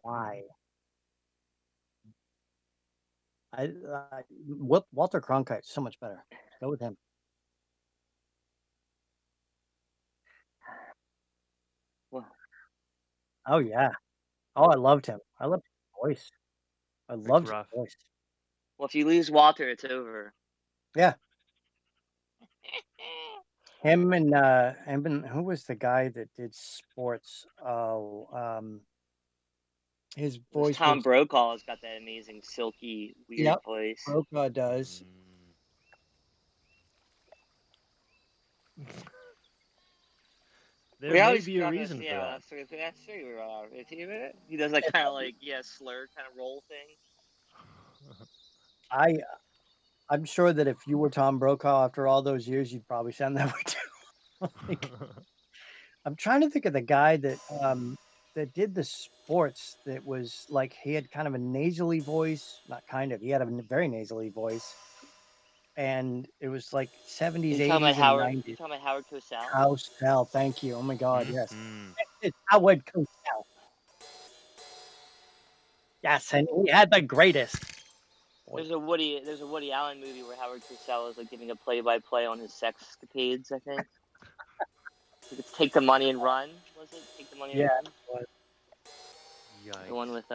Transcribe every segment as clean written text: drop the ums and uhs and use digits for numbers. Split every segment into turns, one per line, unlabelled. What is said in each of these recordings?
why. Walter Cronkite is so much better. Go with him.
Well,
Oh yeah. Oh, I loved him. I loved his voice. I
It's
loved his
rough.
voice.
well, if you lose Walter, it's over.
Yeah. Him and who was the guy that did sports? Oh, his
This
voice
Tom
was.
Brokaw has got that amazing, silky, weird
Yep.
voice.
Brokaw does.
There
We
may
always
be a
got
reason
this,
for that.
that's true. He does that kind of like slur kind of roll thing.
I I'm sure that if you were Tom Brokaw after all those years, you'd probably sound that way too. Like, I'm trying to think of the guy that did the sports that was like he had kind of a nasally voice, not kind of, he had a very nasally voice, and it was like 70s, 80s, and
You
90s.
talking about Howard Cosell?
Cosell, thank you. Oh my God, yes.
Mhm.
It's Howard Cosell. Yes, and he had the greatest voice.
There's a Woody Allen movie where Howard Cosell is like giving a play-by-play on his sex escapades. I think. It's Take the Money and Run. Was it Take the Money and
Yeah,
Run?
it was.
Yikes.
The one with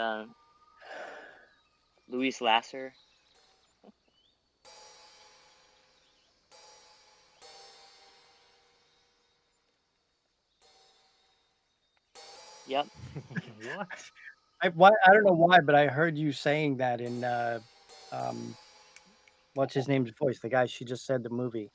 Louis Lasser. Yep.
What?
I don't know why, but I heard you saying that in what's his name's voice? The guy she just said the movie.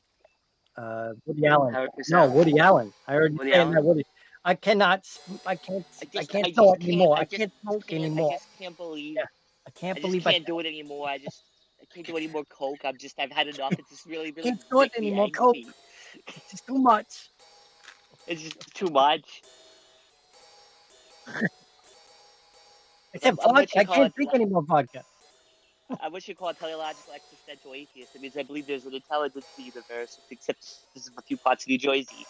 Woody Allen.
Howard
No,
Cosell.
Woody Allen. I heard you
Woody
saying that
Allen.
Woody. I cannot. I can't. I can't smoke anymore. I can't smoke
I
anymore.
just can't believe.
Yeah, I can't
I just
believe I
can't do it anymore. I can't do any more coke. I've had enough. It's just really
can't do it
make me
anymore. Coke.
angry.
It's just too much.
It's just too much.
Except
I'm what
vodka.
you
I
call
can't
it.
drink any more vodka.
I what you call a teleological existential atheist. It means I believe there's an intelligence in the universe, except this is a few parts of New Jersey.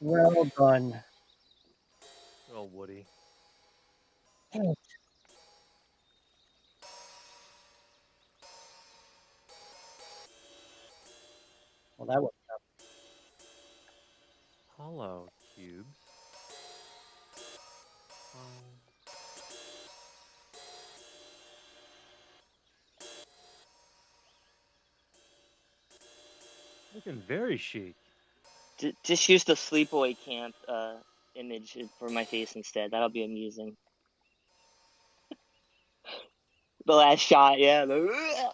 Well done.
Oh, Woody.
Dang it. Well, that was tough.
Hollow cubes. Um, looking very chic.
Just use the sleepaway camp image for my face instead. That'll be amusing. The last shot, yeah.
Mm.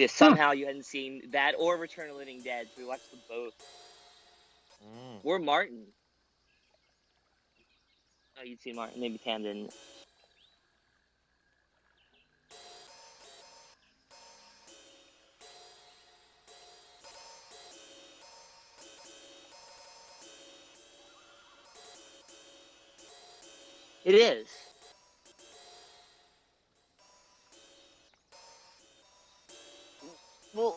Somehow you hadn't seen that or Return of the Living Dead, so we watched them both.
Mm.
Or Martin. Oh, you'd seen Martin. Maybe Tam didn't. It is. Well,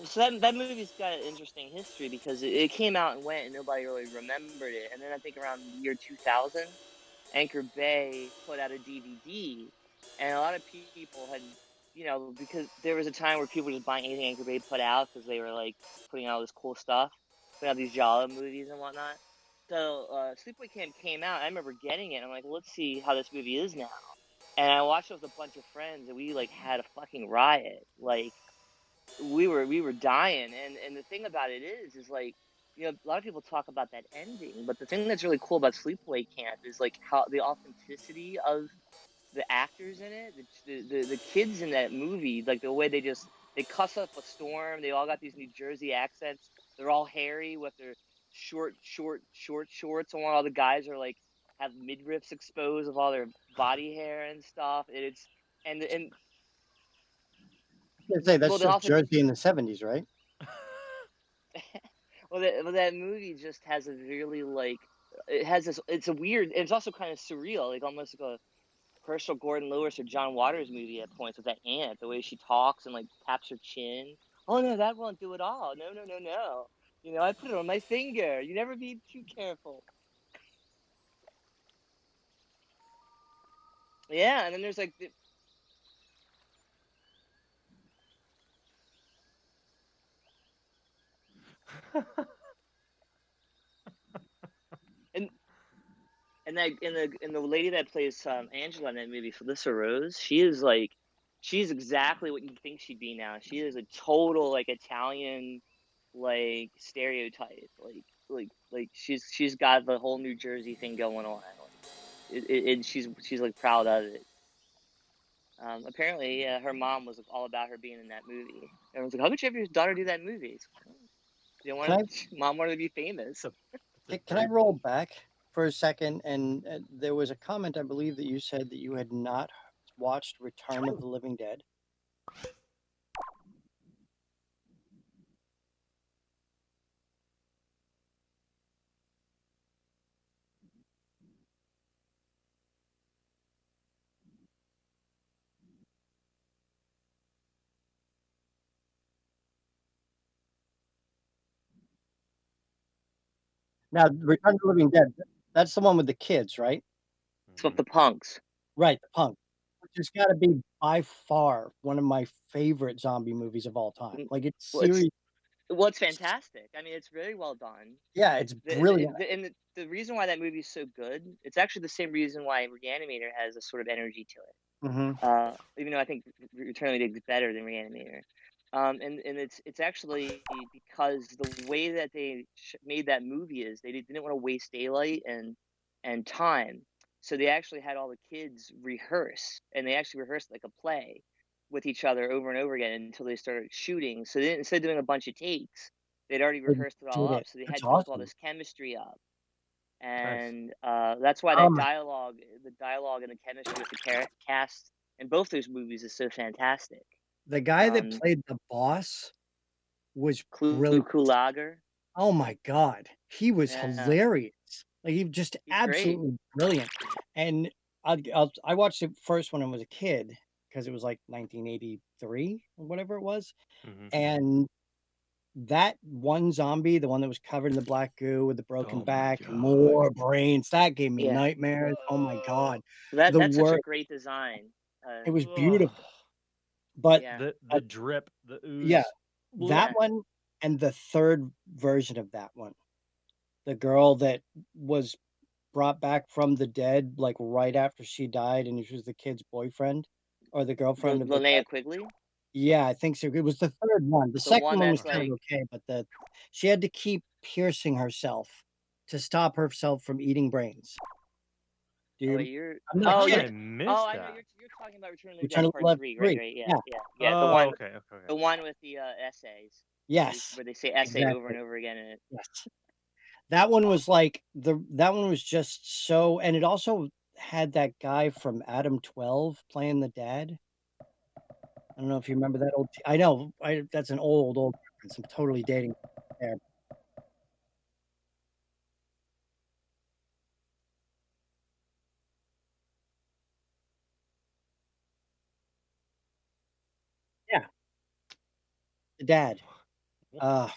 so that movie's got an interesting history because it came out and went and nobody really remembered it. And then I think around the year 2000, Anchor Bay put out a DVD, and a lot of people had, because there was a time where people were just buying anything Anchor Bay put out because they were like putting out all this cool stuff, putting out these Jala movies and whatnot. So Sleepaway Camp came out. I remember getting it. And I'm like, let's see how this movie is now. And I watched it with a bunch of friends, and we like had a fucking riot. Like we were dying. And the thing about it is like, a lot of people talk about that ending, but the thing that's really cool about Sleepaway Camp is like how the authenticity of the actors in it, the kids in that movie, like the way they cuss up a storm. They all got these New Jersey accents. They're all hairy with their short shorts, and all the guys are like have midriffs exposed with all their body hair and stuff. And it's and
I was gonna say that's
well, the
just
authentic
Jersey in the 70s, right?
well, that movie just has a really like it has this. It's a weird. It's also kind of surreal, like almost like a Herschel Gordon Lewis or John Waters movie at points with that ant, the way she talks and like taps her chin. Oh no, that won't do it all. No, no, no, no. You know, I put it on my finger. You never be too careful. Yeah, and then there's like, and and the lady that plays Angela in that movie, Felissa Rose, she is like, she's exactly what you think she'd be now. She is a total like Italian like stereotype. Like she's got the whole New Jersey thing going on. Like she's like proud of it. Apparently, her mom was like, all about her being in that movie. Everyone's like, "How could you have your daughter do that movie?" It's like, "Oh, you don't
Can I
want mom wanted to be famous."
It's a
can I
great
roll back for a second? And there was a comment, I believe, that you said that you had not watched Return of the Living Dead. Now, Return of the Living Dead, that's the one with the kids, right?
It's with
Mhm.
the punks.
Right, the punk, which has got to be by far one of my favorite zombie movies of all time.
Mm,
Like it's
Well, it's
serious.
well, it's fantastic. I mean, it's very well done.
Yeah, it's brilliant.
And the reason why that movie is so good, it's actually the same reason why Reanimator has a sort of energy to it.
Hmm.
Even though I think Return of the Dig is better than Reanimator. And it's actually because the way that they made that movie is they didn't want to waste daylight and time, so they actually had all the kids rehearse, and they actually rehearsed like a play with each other over and over again until they started shooting. So they didn't, instead of doing a bunch of takes, they'd already
They
rehearsed it all
did
up,
it.
so they
That's
had built all
awesome.
this chemistry up,
Nice.
and that's why that
Um,
dialogue, the dialogue and the chemistry with the cast in both those movies is so fantastic.
the guy that
Um,
played the boss was
Clue
brilliant.
Kulager,
Oh my god, he was
yeah,
hilarious. Like, he just
he's great.
absolutely brilliant. And I watched it first when I was a kid because it was, like, 1983 or whatever it was,
Mhm.
and that one zombie, the one that was covered in the black goo with the broken
Oh my
back and
god.
more brains, that gave me
Yeah,
nightmares. Oh my god. The
that's such a
work,
great design. Uh,
it was
Ugh.
beautiful, but,
yeah,
The
uh
drip, the
yeah,
ooze.
that
yeah.
one and the 3rd version of that one, the girl that was brought back from the dead, like, right after she died, and she was the kid's boyfriend or the girlfriend of the
Linnea
dead.
Quigley,
Yeah, I think so. It was the 3rd one. The
the
2nd
one
one was
that's
kind of
Uh-huh.
like,
okay, but the she had to keep piercing herself to stop herself from eating brains. Do
oh
you
wait, you're,
I'm not
oh
How did
you're,
kidding.
I
oh
miss
I know
that?
you're talking about Return of the
Return
Dead
of the
Part
Living
3, right,
3.
right, yeah,
Yeah,
yeah,
Oh, okay, okay, okay.
the one with the essays,
yes,
where they say essay over and
exactly,
over again in it.
yes. That one was like that one was just so, and it also had that guy from Adam 12 playing the dad. I don't know if you remember that old I know, that's an old reference. I'm totally dating there. Yeah, the dad. Uh,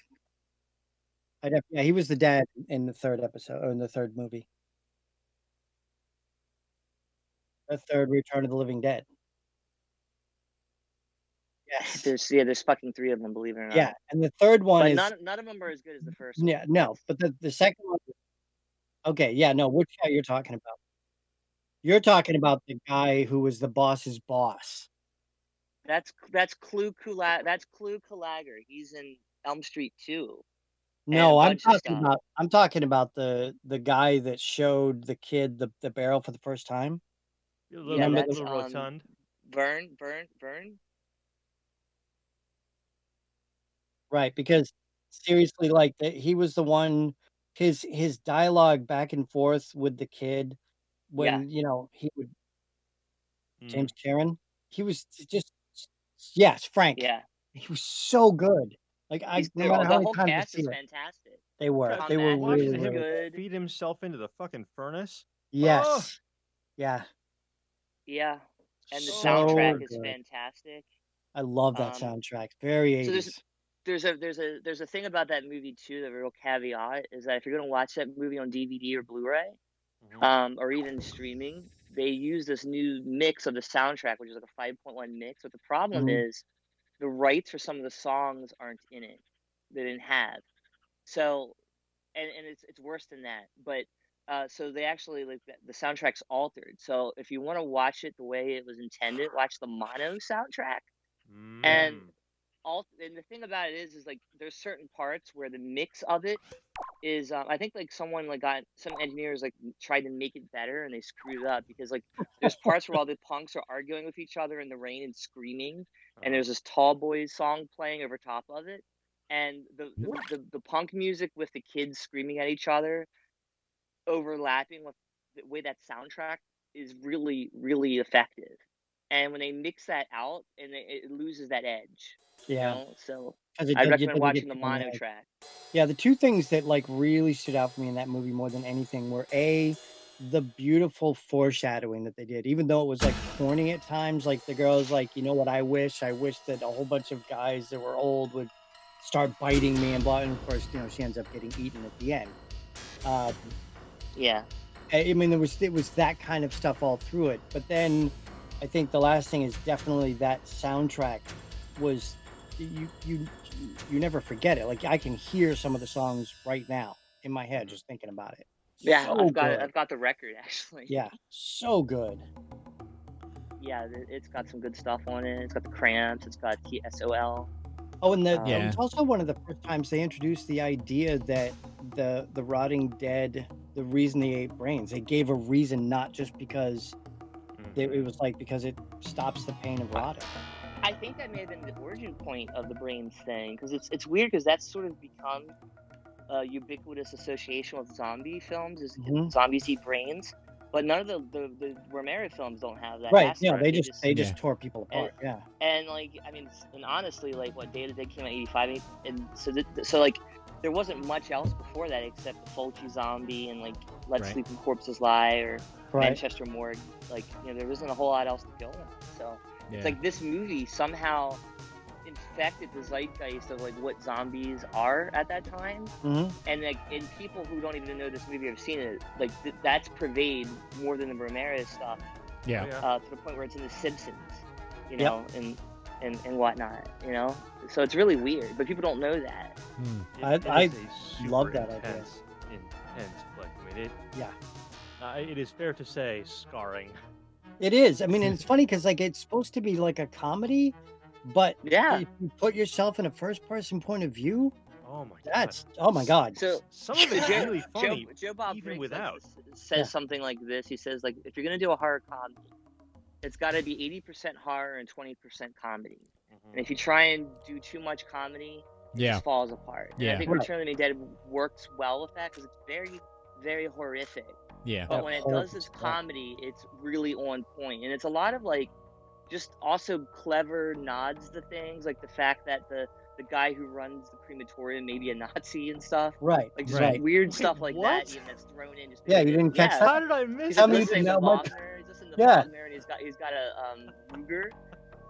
yeah, he was the dad in the 3rd episode or in the 3rd movie. The 3rd Return of the Living Dead. Yes.
There's fucking three of them, believe it or
Yeah,
not.
and the 3rd one
But
is
none of them are as good as the first one.
yeah, no, but the 2nd one okay, yeah, no, which guy you're talking about? You're talking about the guy who was the boss's boss.
That's Clue Kulager. He's in Elm Street 2 and a
No,
bunch of stuff.
I'm talking about the guy that showed the kid the barrel for the first time.
A
Yeah,
Remember the
that's
little rotund.
Vern.
right, because seriously, like, he was the one his dialogue back and forth with the kid
Yeah,
when, you know, he would
Mm.
James Karen, he was just yes, Frank.
yeah.
He was so good. Like no
The
matter how many
whole
times I
cast
see
is
it,
fantastic.
they were
God,
The
watching
acting
really,
is
him
really good.
good.
feed himself into the fucking furnace. Oh,
Yes. Yeah.
Yeah, and the
So
soundtrack is
good.
fantastic.
I love that
Um,
soundtrack. Very
so
80s.
there's a thing about that movie too. The real caveat is that if you're gonna watch that movie on DVD or Blu-ray,
mhm.
or even streaming, they use this new mix of the soundtrack, which is like a 5.1 mix. But the problem
Mhm.
is the rights for some of the songs aren't in it. They didn't have. So and it's worse than that. But so they actually like the soundtrack's altered. So if you want to watch it the way it was intended, watch the mono soundtrack. And
Mm.
and the thing about it is like there's certain parts where the mix of it is I think like someone like got some engineers like tried to make it better and they screwed it up because like there's parts where all the punks are arguing with each other in the rain and screaming, and
Uh-huh.
there's this Tall Boys song playing over top of it, and the punk music with the kids screaming at each other overlapping with the way that soundtrack is really effective. And when they mix that out, and it loses that edge, you
Yeah.
know. So
Because it
I'd recommend
doesn't
watching
get
the
you on the
mono
edge.
track.
Yeah, the two things that like really stood out for me in that movie more than anything were the beautiful foreshadowing that they did, even though it was like corny at times. Like the girl's like, you know what, I wish that a whole bunch of guys that were old would start biting me and blah. And of course, she ends up getting eaten at the end. Um,
Yeah.
I mean, it was that kind of stuff all through it. But then I think the last thing is definitely that soundtrack was you you you never forget it. Like I can hear some of the songs right now in my head
Mhm.
just thinking about it.
Yeah,
So good.
I've got the record actually.
Yeah, so good.
Yeah, it's got some good stuff on it. It's got the Cramps. It's got TSOL.
Oh, and it
Yeah.
was also one of the first times they introduced the idea that the rotting dead, the reason they ate brains, they gave a reason, not just because it
Mhm.
was like because it stops the pain of rotting.
I think that may have been the origin point of the brains thing because it's weird because that's sort of become a ubiquitous association with zombie films is
Mhm.
zombies eat brains, but none of the Romero films don't have that
Right. Yeah,
aspect. They
they
just
Yeah.
just tore people
and
apart. Yeah.
and like I mean, and honestly, like what Day of the Dead came out 85, and so like there wasn't much else before that except the Fulci Zombie and like Let
Right.
Sleeping Corpses Lie or
Right.
Manchester Morgue. Like there wasn't a whole lot else to go on. So
Yeah.
it's like this movie somehow infected the zeitgeist of like what zombies are at that time,
Mhm.
and like in people who don't even know this movie or have seen it, like that's pervade more than the Romero stuff,
Yeah.
Oh, yeah.
to the point where it's in The Simpsons, you
Yep.
know, and whatnot, you know. So it's really weird, but people don't know that.
Hmm.
I
It is a
love
super
that idea.
intense flick. I mean,
Yeah.
it is fair to say scarring.
It is. I mean, and it's funny because like it's supposed to be like a comedy, but
Yeah.
if you put yourself in a first person point of view,
Oh my god.
that's oh my god.
So
Some of it's really funny.
Joe Bob
even
Briggs
without.
says
Yeah.
something like this. He says like if you're gonna do a horror comedy, it's got to be 80% horror and 20% comedy. And if you try and do too much comedy, it
Yeah.
just falls apart. And I
Yeah.
think
Right.
Return of the Living Dead works well with that because it's very horrific.
Yeah.
But when it does its
Yeah.
comedy, it's really on point. And it's a lot of like just also clever nods to things, like the fact that the guy who runs the crematorium may be a Nazi and stuff.
Right.
Like just
Right.
weird
Wait,
stuff like
what?
that, even that's thrown in. Just
Yeah,
because
you didn't catch
yeah.
that?
How did I miss
He's
Tell
like
me you
listening
didn't
to
know, Mike.
Wagner. He's listening to
Yeah.
Wagner, and he's got a Luger,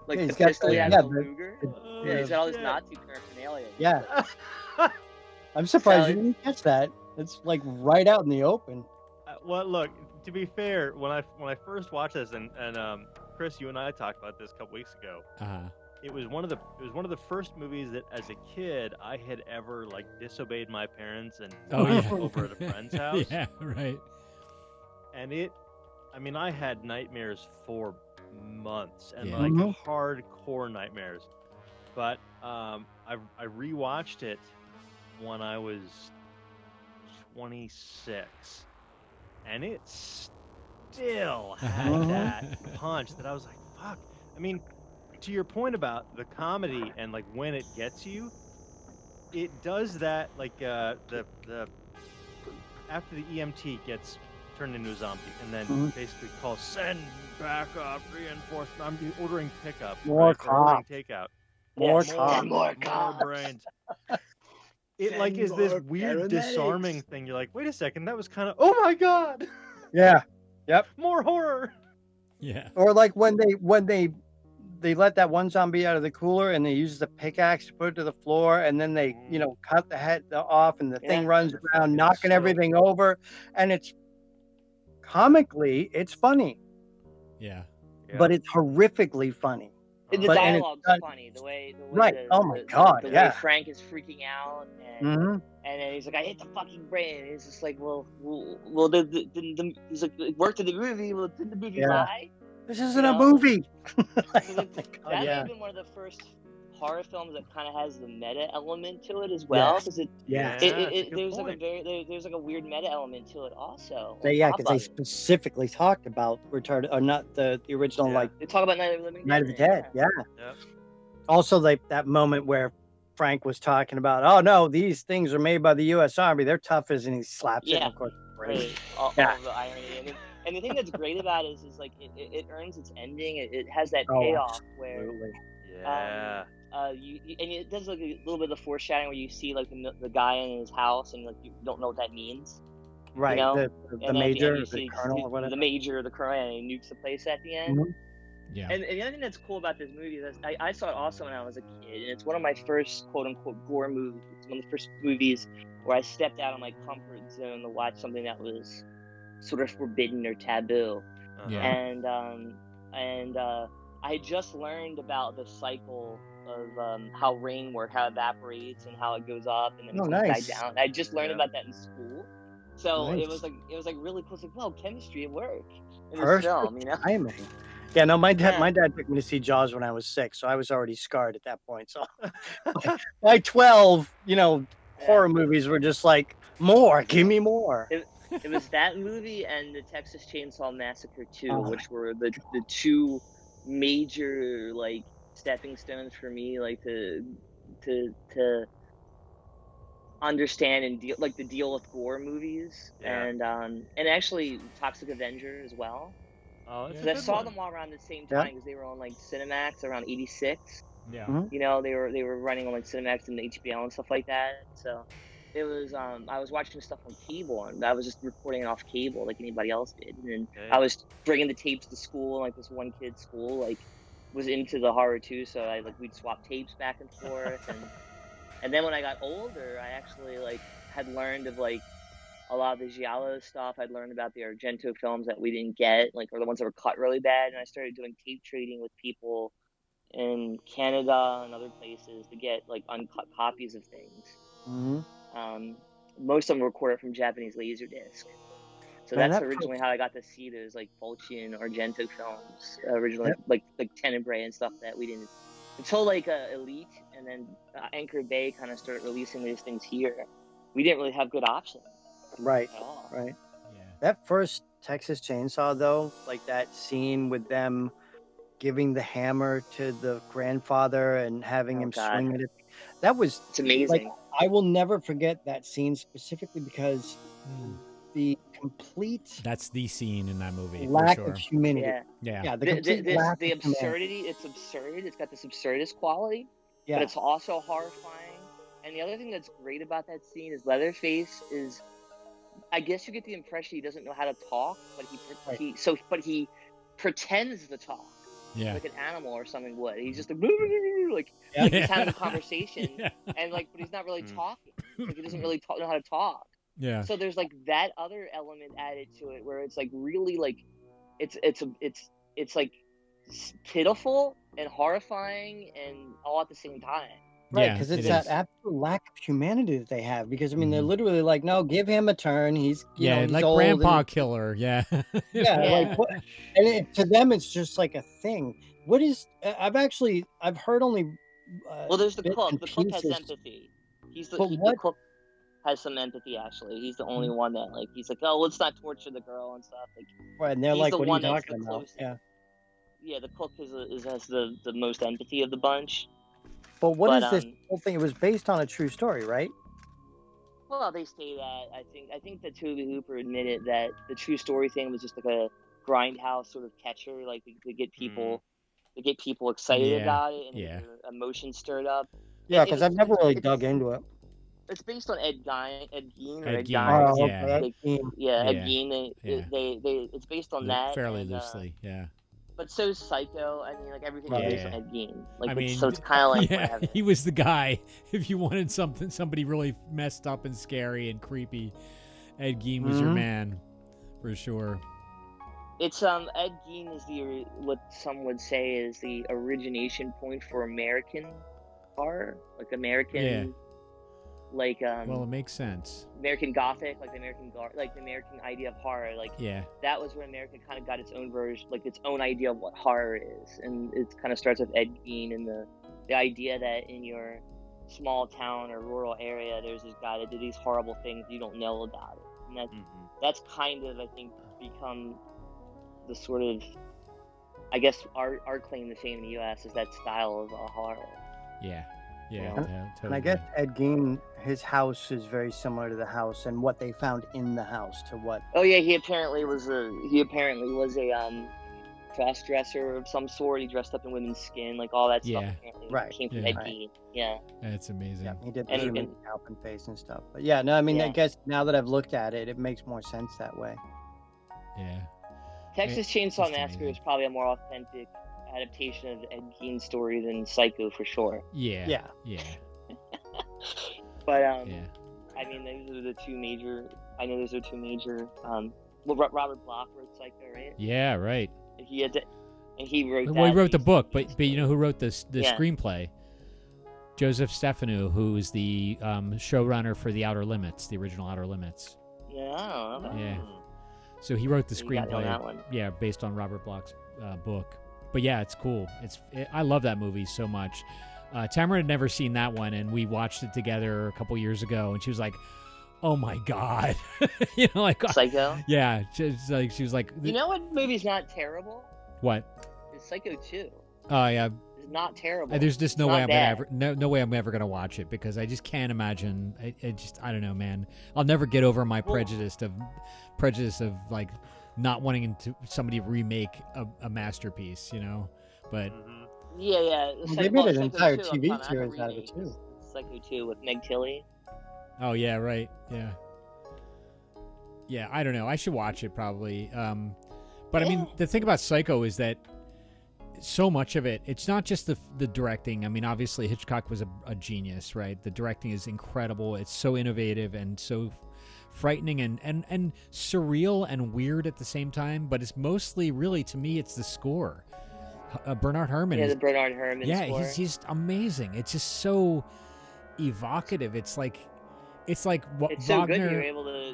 like
Yeah,
the
he's got
pistol he
the-
has,
yeah,
the Luger.
Oh,
Yeah, he's got all this
shit.
Nazi paraphernalia.
Yeah. I'm surprised
So
you didn't catch that. It's like right out in the open.
Well, look. To be fair, when I first watched this, and Chris, you and I talked about this a couple weeks ago. It was one of the first movies that, as a kid, I had ever like disobeyed my parents and
yeah.
over at a friend's house.
Yeah. Right.
And I mean, I had nightmares for months, and
Yeah.
like
Mhm.
hardcore nightmares. But I rewatched it when I was 26, and it still had
Mhm.
that punch that I was like, fuck. I mean, to your point about the comedy and like when it gets you, it does that like the after the EMT gets turned into a zombie and then
Mhm.
basically send backup, reinforcement. I'm ordering pickup,
More
right, or ordering
cops.
takeout.
More
Yes,
Tom.
10 more
More
cops.
brains. It
10
like is this
more
weird
paramedics.
disarming thing. You're like, wait a second, that was kind of, oh my god,
Yeah. Yep.
more horror.
Yeah.
Or like when they let that one zombie out of the cooler and they use the pickaxe to put it to the floor, and then they cut the head off, and the thing
Yeah.
runs
And
around
fucking
knocking
still-
everything over, and it's comically it's funny,
Yeah.
but it's horrifically funny.
The
But- and it's
dialogue's
not-
funny. The way
Right.
the,
Oh my
the,
God,
the
yeah.
way Frank is freaking out, and
Mhm.
and then he's like, I hit the fucking brain. And it's just like, well, he's like, it worked in the movie. Well, didn't the movie
Yeah.
lie?
This isn't
You
a
know?
movie.
So
Oh
that
my God,
may
yeah.
have been one of the first horror films that kind of has the meta element to it as well,
Yes.
because
Yeah.
that's a good
there's like
point.
there's like a weird meta element to it also.
Yeah,
on
because
top
they
of it.
specifically talked about Return, or not the original,
Yeah.
like
They talk about Night of the Living Dead.
Night of the Dead. Yeah.
Yep.
Also, that moment where Frank was talking about, oh no, these things are made by the U.S. Army. They're tough as, and he slaps it.
Yeah.
And of course,
Right. All of the irony, and the thing that's great about it is like it earns its ending. It has that
Oh,
payoff where
absolutely.
Yeah.
and it does like a little bit of foreshadowing where you see like the guy in his house and like you don't know what that means.
Right.
know?
The
And then at the
major,
end you
the
see
colonel, or whatever.
the major or the colonel, and he nukes the place at the end.
Mhm.
Yeah.
And the other thing that's cool about this movie is I saw it also when I was a kid, and it's one of my first quote unquote gore movies. It's one of the first movies where I stepped out of my comfort zone to watch something that was sort of forbidden or taboo.
Yeah.
And I had just learned about the cycle of how rain works, how it evaporates, and how it goes up and then
Oh,
it
nice.
dies down. I just learned
Yeah.
about that in school, so
Nice.
it was like really cool. It's like, well, chemistry at work in this
Perfect
film, you know?
timing. Yeah, no, my dad
Yeah.
took me to see Jaws when I was 6, so I was already scarred at that point. So by 12, horror movies were just like, more, give me more.
It was that movie and the Texas Chainsaw Massacre 2,
Oh,
which were the two major like stepping stones for me, like to understand and deal with gore movies,
Yeah.
and actually Toxic Avenger as well.
Oh, it's a
Because I
good
saw
one.
them all around the same
Yeah.
time because they were on like Cinemax around '86.
Yeah.
Mhm.
You know, they were running on like Cinemax and HBO and stuff like that. So it was I was watching stuff on cable, and I was just recording it off cable like anybody else did. And then
Okay.
I was bringing the tapes to school. Like this one kid's school like was into the horror too, so we'd swap tapes back and forth. And then when I got older, I actually like had learned of like a lot of the giallo stuff. I'd learned about the Argento films that we didn't get, like, or the ones that were cut really bad. And I started doing tape trading with people in Canada and other places to get like uncut copies of things.
Mhm.
Most of them were recorded from Japanese Laserdisc. So
Man,
that's
that
originally how I got to see those like Fulci and Argento films, originally like Tenebrae and stuff that we didn't until like Elite, and then Anchor Bay kind of started releasing these things here. We didn't really have good options
Right,
at all.
right.
Yeah.
That first Texas Chainsaw, though, like that scene with them giving the hammer to the grandfather and having
Oh,
him
God.
swing it, that was
It's amazing.
I will never forget that scene specifically because
Mm.
the complete
That's the scene in that movie
lack
for sure.
of humanity.
Yeah.
Yeah, the
The
complete lack
the
of humanity.
absurdity, it's absurd. It's got this absurdist quality,
Yeah,
but it's also horrifying. And the other thing that's great about that scene is Leatherface is, I guess you get the impression he doesn't know how to talk, but he pretends to talk
Yeah.
like an animal or something would. He's just like
Yeah.
he's having a conversation,
Yeah.
and like, but he's not really
Mm.
talking. Like he doesn't really know how to talk.
Yeah.
So there's like that other element added to it where it's like really like it's like pitiful and horrifying and all at the same time.
right,
Yeah,
because
it
it's that
is.
absolute lack of humanity that they have. Because I mean, they're
Mhm.
literally like, no, give him a turn. He's
Yeah,
he's
like
old
Grandpa
and-
Killer. Yeah.
Yeah,
Yeah.
like what? And to them, it's just like a thing. What is? I've heard only.
Well, there's the
bits
cook.
and
The cook has
pieces.
empathy.
But
The
what-
cook has some empathy actually. He's the only one that like he's like, oh, let's not torture the girl and stuff. Like,
Right, and they're
he's
like,
the
what are
one
you
that's
talking
the
about?
closest.
Yeah.
Yeah, the cook has the most empathy of the bunch.
But what
But,
is this whole thing? It was based on a true story, right?
Well, they say that. I think that Toby Hooper admitted that the true story thing was just like a grindhouse sort of catcher, like to get people to get people excited about it and
Yeah.
get their emotions stirred up.
Yeah, because I've never really dug into it.
It's based on Ed Gein or
Ed
Ed
Gein,
Gein.
Oh,
yeah.
okay. Ed Gein.
Ed
Yeah.
Gein. It's based on that.
Fairly
and,
loosely, yeah.
But so is Psycho. I mean, like everything is based on Ed Gein. Like,
I mean,
so it's kind of like
yeah,
whatever.
he was the guy. If you wanted somebody really messed up and scary and creepy, Ed Gein was your man, for sure.
It's Ed Gein is what some would say is the origination point for American horror, like American, like
well, it makes sense.
American Gothic, like the American idea of horror, like that was where America kind of got its own version, like its own idea of what horror is, and it kind of starts with Ed Gein and the idea that in your small town or rural area, there's this guy that did these horrible things you don't know about it, and that's kind of, I think, become the sort of, I guess, our claim to fame in the U.S. is that style of horror.
Yeah.
Totally.
Totally.
And I guess Ed Gein, his house is very similar to the house and what they found in the house to what.
Oh yeah, he apparently was a cross-dresser of some sort. He dressed up in women's skin, like all that stuff. Apparently came from Ed Gein. Yeah,
that's amazing.
Yeah, he did the human scalp and face and stuff. But yeah, no, I mean, I guess now that I've looked at it, it makes more sense that way.
Yeah.
Texas Chainsaw Massacre is probably a more authentic adaptation of the Ed Gein story than Psycho for sure.
Yeah.
But I mean, those are the two major. I know those are two major. Well, Robert Bloch wrote Psycho, right?
Yeah, right.
He had to, and he wrote.
Well, he wrote the book, but you know who wrote the screenplay? Joseph Stefano, who is the showrunner for the Outer Limits, the original Outer Limits. Yeah. So he wrote the screenplay. Yeah, based on Robert Bloch's book. But yeah, it's cool. I love that movie so much. Tamara had never seen that one, and we watched it together a couple years ago, and she was like, "Oh my god!" You know, like
Psycho.
Yeah, she was like,
"You know what movie's not terrible?
What?
It's Psycho 2.
Oh yeah.
It's not terrible.
There's just no way I'm ever gonna watch it because I just can't imagine. I don't know, man. I'll never get over my prejudice of like not wanting somebody to remake a masterpiece, you know. But
yeah.
They made an entire TV series out of it too.
Psycho 2 with Meg Tilly.
Oh yeah, right. Yeah. I don't know. I should watch it probably. But I mean, the thing about Psycho is that so much of it's not just the directing. I mean, obviously Hitchcock was a genius, right? The directing is incredible. It's so innovative and so frightening and surreal and weird at the same time. But it's mostly, really, to me, it's the score. Bernard Herrmann.
Yeah, the Bernard Herrmann score.
Yeah, he's just amazing. It's just so evocative. It's like
it's so
Wagner...
good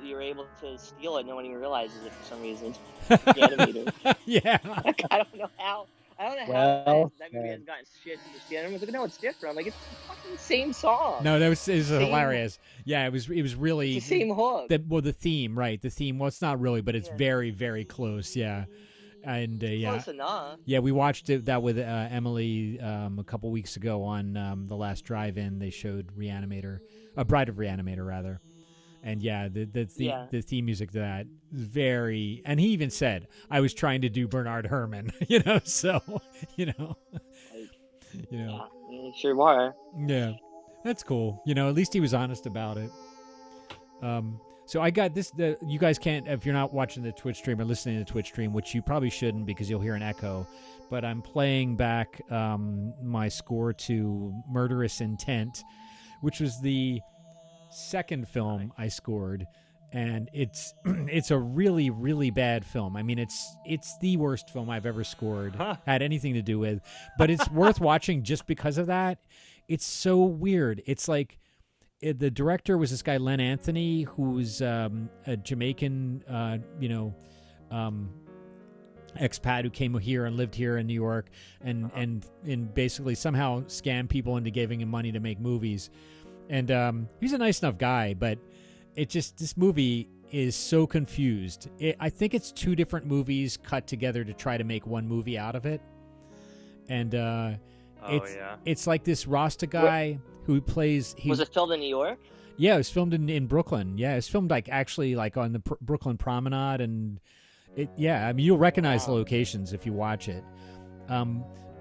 you're able to steal it. No one even realizes it for some reason. The animator.
Yeah.
I don't know how that movie has gotten shit to the everyone's like, no, it's different. I'm like, it's the fucking same song.
No, it was hilarious. Yeah, it was really
it's the same hook.
The theme, right? The theme. Well, it's not really, but it's very, very close. Yeah. And
close enough.
Yeah, we watched that with Emily a couple weeks ago on the last drive-in. They showed Reanimator, Bride of Reanimator, rather. And yeah, the theme music to that is very. And he even said, "I was trying to do Bernard Herrmann," you know. So, you know.
Yeah, you sure were.
Yeah, that's cool. You know, at least he was honest about it. So I got this. You guys can't, if you're not watching the Twitch stream or listening to the Twitch stream, which you probably shouldn't because you'll hear an echo. But I'm playing back my score to Murderous Intent, which was the second film I scored, and it's a really, really bad film. I mean, it's the worst film I've ever scored, had anything to do with, but it's worth watching just because of that. It's so weird. It's like the director was this guy Len Anthony, who's a Jamaican, expat who came here and lived here in New York, and basically somehow scammed people into giving him money to make movies. And he's a nice enough guy, but this movie is so confused. I think it's two different movies cut together to try to make one movie out of it. And it's like this Rasta guy who plays. Was
it filmed in New York?
Yeah, it was filmed in Brooklyn. Yeah, it was filmed on the Brooklyn Promenade, and I mean, you'll recognize the locations if you watch it.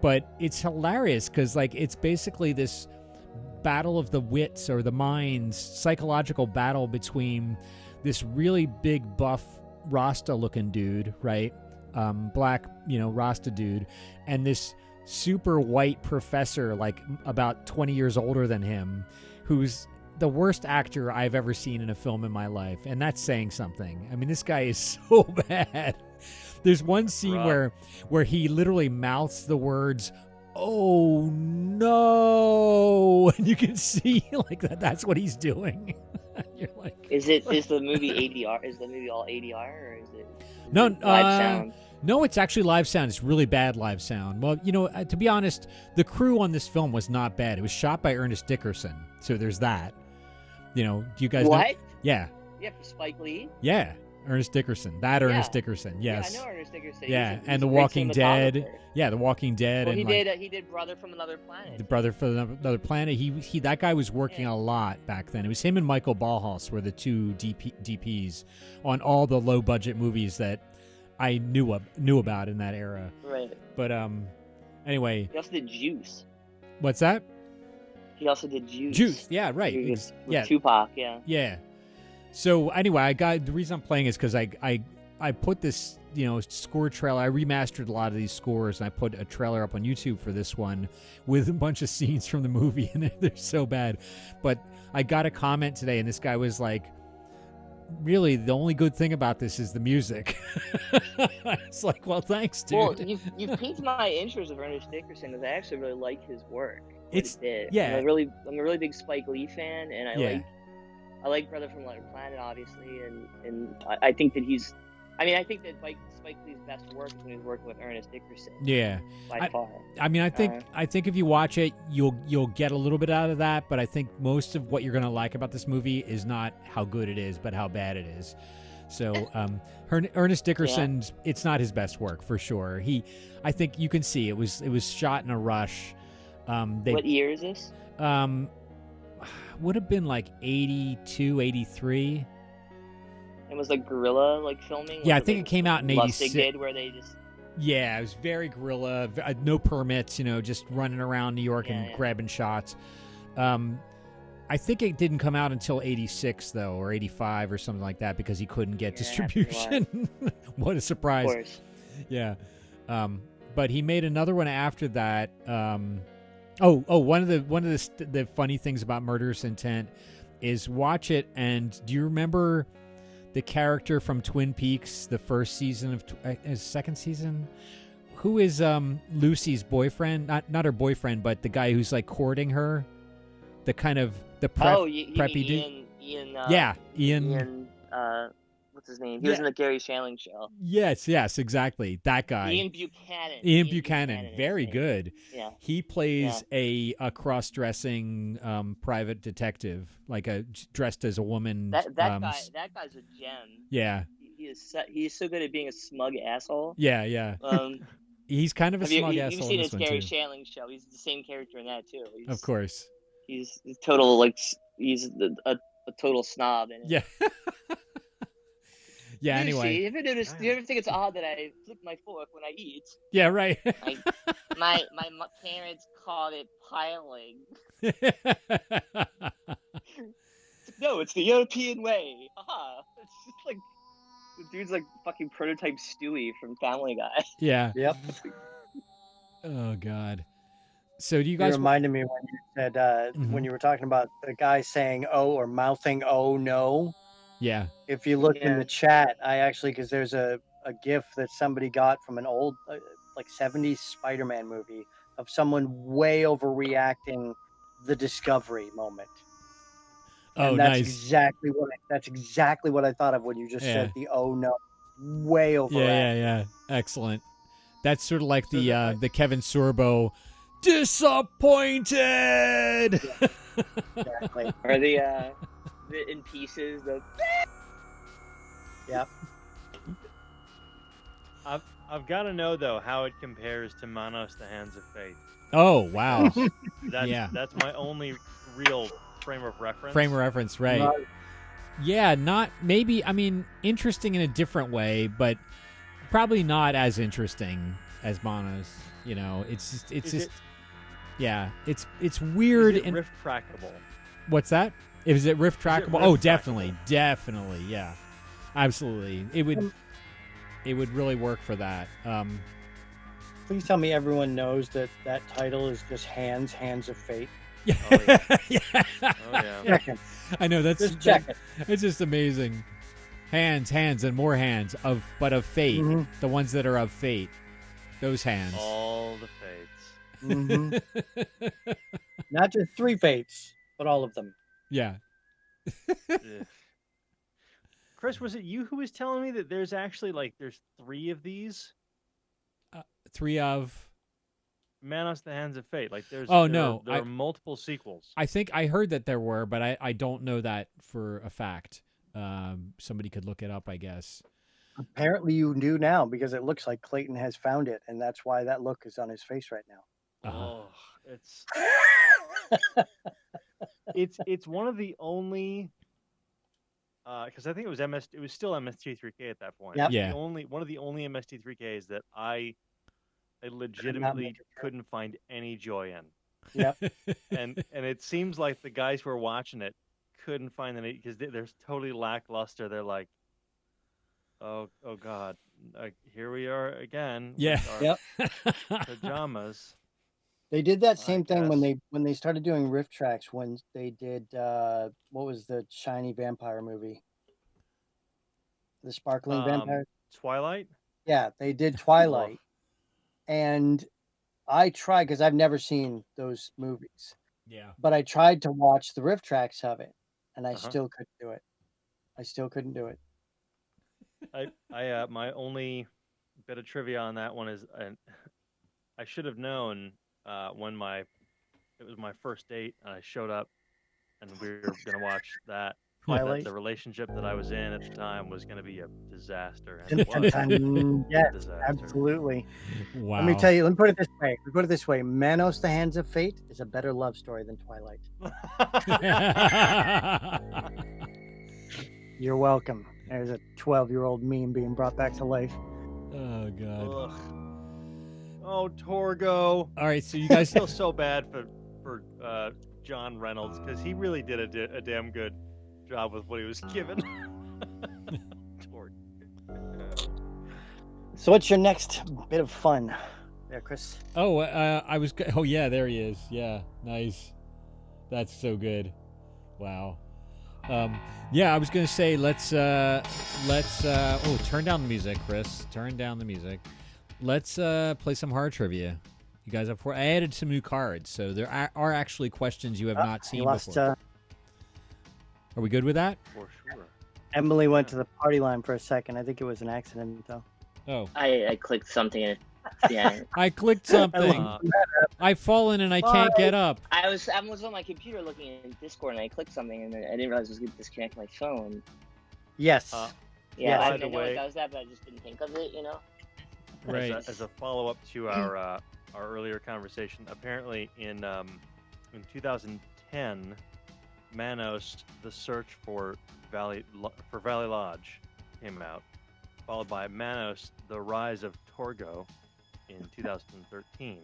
but it's hilarious because like it's basically this battle of the wits or the minds, psychological battle between this really big buff Rasta looking dude, right? Black, Rasta dude, and this super white professor, like about 20 years older than him, who's the worst actor I've ever seen in a film in my life. And that's saying something. I mean, this guy is so bad. There's one scene where he literally mouths the words, "Oh no," and you can see like that's what he's doing. You're like,
is the movie ADR? Is the movie all ADR, or is it live sound?
No, it's actually live sound. It's really bad live sound. Well, to be honest, the crew on this film was not bad. It was shot by Ernest Dickerson, so there's that. Do you guys
what?
know? Yeah.
Yeah, for Spike Lee.
Yeah, Ernest Dickerson. Ernest Dickerson. Yes.
Yeah, I know Ernest Dickerson.
Yeah,
he's
and
a
The
great
Walking Dead.
cinematographer.
Yeah, The Walking Dead.
Well,
and
he did Brother from Another Planet.
The Brother from Another Planet. He that guy was working a lot back then. It was him and Michael Ballhaus were the two DPs on all the low budget movies that I knew about in that era.
Right.
But anyway.
He also did Juice.
What's that?
He also did Juice.
Juice, yeah, right.
With Tupac, yeah.
Yeah. So anyway, the reason I'm playing is because I put this score trailer. I remastered a lot of these scores, and I put a trailer up on YouTube for this one with a bunch of scenes from the movie, and they're so bad. But I got a comment today, and this guy was like, "Really, the only good thing about this is the music." It's like, well, thanks, dude.
Well, you've piqued my interest of Ernest Dickerson because I actually really like his work.
Yeah.
I'm a really big Spike Lee fan, and I like Brother from Another Planet, obviously, and I think that I think that Spike Lee's best work is when he's working with Ernest Dickerson.
Yeah,
by far.
I mean, I think if you watch it, you'll get a little bit out of that. But I think most of what you're gonna like about this movie is not how good it is, but how bad it is. So, Ernest Dickerson, it's not his best work for sure. I think you can see it was shot in a rush.
What year is this?
Would have been like 82, 83.
It was like guerrilla filming.
Yeah, I think it came out in 86.
Did where they just.
Yeah, it was very guerrilla, no permits, just running around New York and grabbing shots. I think it didn't come out until 86 though, or 85 or something like that, because he couldn't get distribution. What a surprise!
Of course.
Yeah, but he made another one after that. One of the funny things about Murderous Intent is watch it, and do you remember the character from Twin Peaks, the first season of second season? Who is Lucy's boyfriend? Not her boyfriend, but the guy who's like courting her. The kind of the preppy dude. Ian.
What's his name? He was in the Gary Shandling show.
Yes, exactly. That guy.
Ian Buchanan.
Ian Buchanan. Very good.
Yeah.
He plays a cross-dressing private detective, dressed as a woman.
That guy's a gem.
Yeah.
He's so good at being a smug asshole.
Yeah. He's kind of a smug asshole.
You've seen his Gary Shandling show. He's the same character in that too.
Of course.
He's total he's a total snob.
Yeah. Yeah.
Lucy,
Anyway,
do you ever think it's odd that I flip my fork when I eat?
Yeah. Right.
my parents called it piling. No, it's the European way. Haha. It's just like the dude's like fucking prototype Stewie from Family Guy.
Yeah.
Yep.
Oh God. So do you guys?
You reminded me when you said when you were talking about the guy saying "oh" or mouthing "oh no."
Yeah.
If you look in the chat, because there's a GIF that somebody got from an old 70s Spider-Man movie of someone way overreacting the discovery moment. And that's
nice.
That's exactly what I thought of when you just said the "oh no," way overreacting.
Yeah. Excellent. That's sort of like the Kevin Sorbo. Disappointed.
Yeah, exactly.
Or the in pieces.
Yep.
I've got to know though how it compares to Manos: The Hands of Fate.
Oh wow.
That's my only real frame of reference.
Right. Yeah, not maybe. I mean, interesting in a different way, but probably not as interesting. as Manos. You know, it's
Is
just
it-
yeah, it's weird.
Is it
and
riff trackable?
what's that? Is it riff trackable?
riff
Oh,
trackable?
definitely, yeah, absolutely. It would really work for that.
Please tell me everyone knows that title is just Hands of Fate.
Yeah.
Oh, yeah.
yeah.
Oh yeah.
Checking.
I know
Just checking.
it's just amazing. Hands, and more hands of fate.
Mhm.
The ones that are of fate. Those hands.
All the fates.
Mhm. Not just 3 fates, but all of them.
Yeah.
Ugh. Chris, was it you who was telling me that there's actually there's 3 of these?
3 of.
Manos: The Hands of Fate. There are multiple sequels.
I think I heard that there were, but I don't know that for a fact. Somebody could look it up, I guess.
Apparently you do now, because it looks like Clayton has found it, and that's why that look is on his face right now.
Oh, it's one of the only because I think it was still MST3K at that point.
Yep.
Yeah.
One of the only MST3Ks that I legitimately couldn't find any joy in.
Yep.
and it seems like the guys who are watching it couldn't find any because they're totally lackluster. They're like, oh God, here we are again.
Yeah.
With our pajamas.
They did that
I
same thing when
guess.
they started doing riff tracks, when they did what was the shiny vampire movie? The sparkling vampire?
Twilight.
Yeah, they did Twilight. And I tried, because I've never seen those movies,
Yeah.
but I tried to watch the riff tracks of it, and I
Uh-huh.
still couldn't do it. I still couldn't do it.
I my only bit of trivia on that one is I should have known when it was my first date and I showed up and we were gonna watch that.
Twilight.
The relationship that I was in at the time was gonna be a disaster. And
And
it was
sometimes,
a
yes,
disaster.
absolutely.
Wow.
Let me tell you. Let me put it this way. Manos: The Hands of Fate is a better love story than Twilight. You're welcome. There's a 12-year-old meme being brought back to life.
Oh God.
Ugh. Oh, Torgo.
All right, so you
I
guys
feel so bad for John Reynolds because he really did a damn good job with what he was given.
So what's your next bit of fun there, Chris?
Oh, oh yeah, there he is. Yeah, nice. That's so good. Wow. Yeah, I was gonna say let's turn down the music, Chris. Turn down the music. Let's play some horror trivia. You guys up for it? I added some new cards, so there are actually questions you have not seen before. Are we good with that?
For sure.
Emily went to the party line for a second. I think it was an accident, though.
Oh,
I clicked something and yeah.
I clicked something. I've fallen and I can't get up.
I was on my computer looking at Discord and I clicked something and I didn't realize I was going to disconnect my phone.
Yes.
Yeah,
by
I
the
didn't know
way-
it does that, but I just didn't think of it, you know?
Right.
As a follow-up to our earlier conversation, apparently in 2010, Manos: The Search for Valley Lodge came out, followed by Manos: The Rise of Torgo in 2013,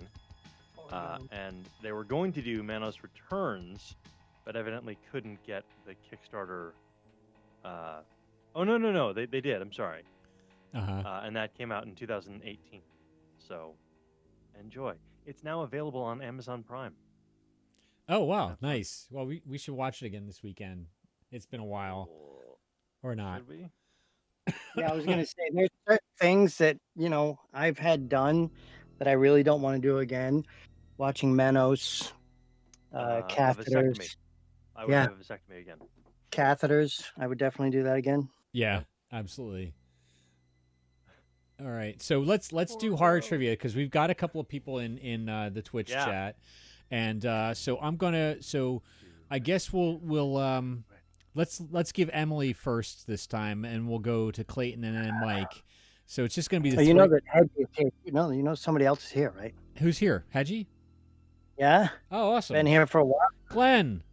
and they were going to do Manos Returns, but evidently couldn't get the Kickstarter. Oh no, they did. I'm sorry. And that came out in 2018. So, enjoy. It's now available on Amazon Prime.
Oh wow, nice. Well, we should watch it again this weekend. It's been a while, or not.
Should we?
Yeah, I was going to say, there's certain things that, I've had done that I really don't want to do again. Watching Manos,
A
catheters.
vasectomy. I would
Yeah.
have a vasectomy again.
Catheters. I would definitely do that again.
Yeah, absolutely. All right, so let's do horror trivia because we've got a couple of people in the Twitch chat, and so I guess we'll let's give Emily first this time, and we'll go to Clayton and then Mike. So it's just gonna be the.
So you know that Hedgie is here. You know somebody else is here, right?
Who's here? Hedgie?
Yeah.
Oh, awesome.
Been here for a while,
Glenn,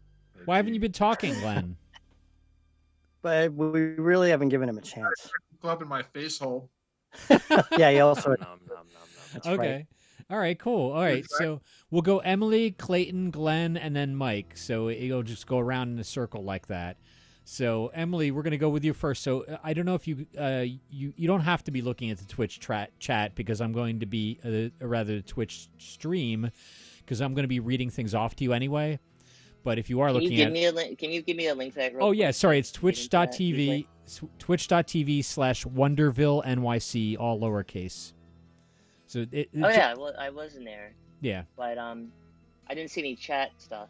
why haven't you been talking, Glenn?
but we really haven't given him a chance.
Go up in my face hole.
Yeah, he also.
Nom, nom, nom, nom.
That's
Okay.
right.
All right, cool. All right, so we'll go Emily, Clayton, Glenn, and then Mike. So it'll just go around in a circle like that. So Emily, we're gonna go with you first. So I don't know if you you don't have to be looking at the Twitch chat because I'm going to be rather the Twitch stream because I'm going to be reading things off to you anyway. But if you are looking at,
Can you give me a link to that?
Oh yeah,
quick?
sorry, it's twitch.tv twitch.tv/Wonderville NYC, all lowercase. So
yeah, well, I was in there.
Yeah.
But I didn't see any chat stuff.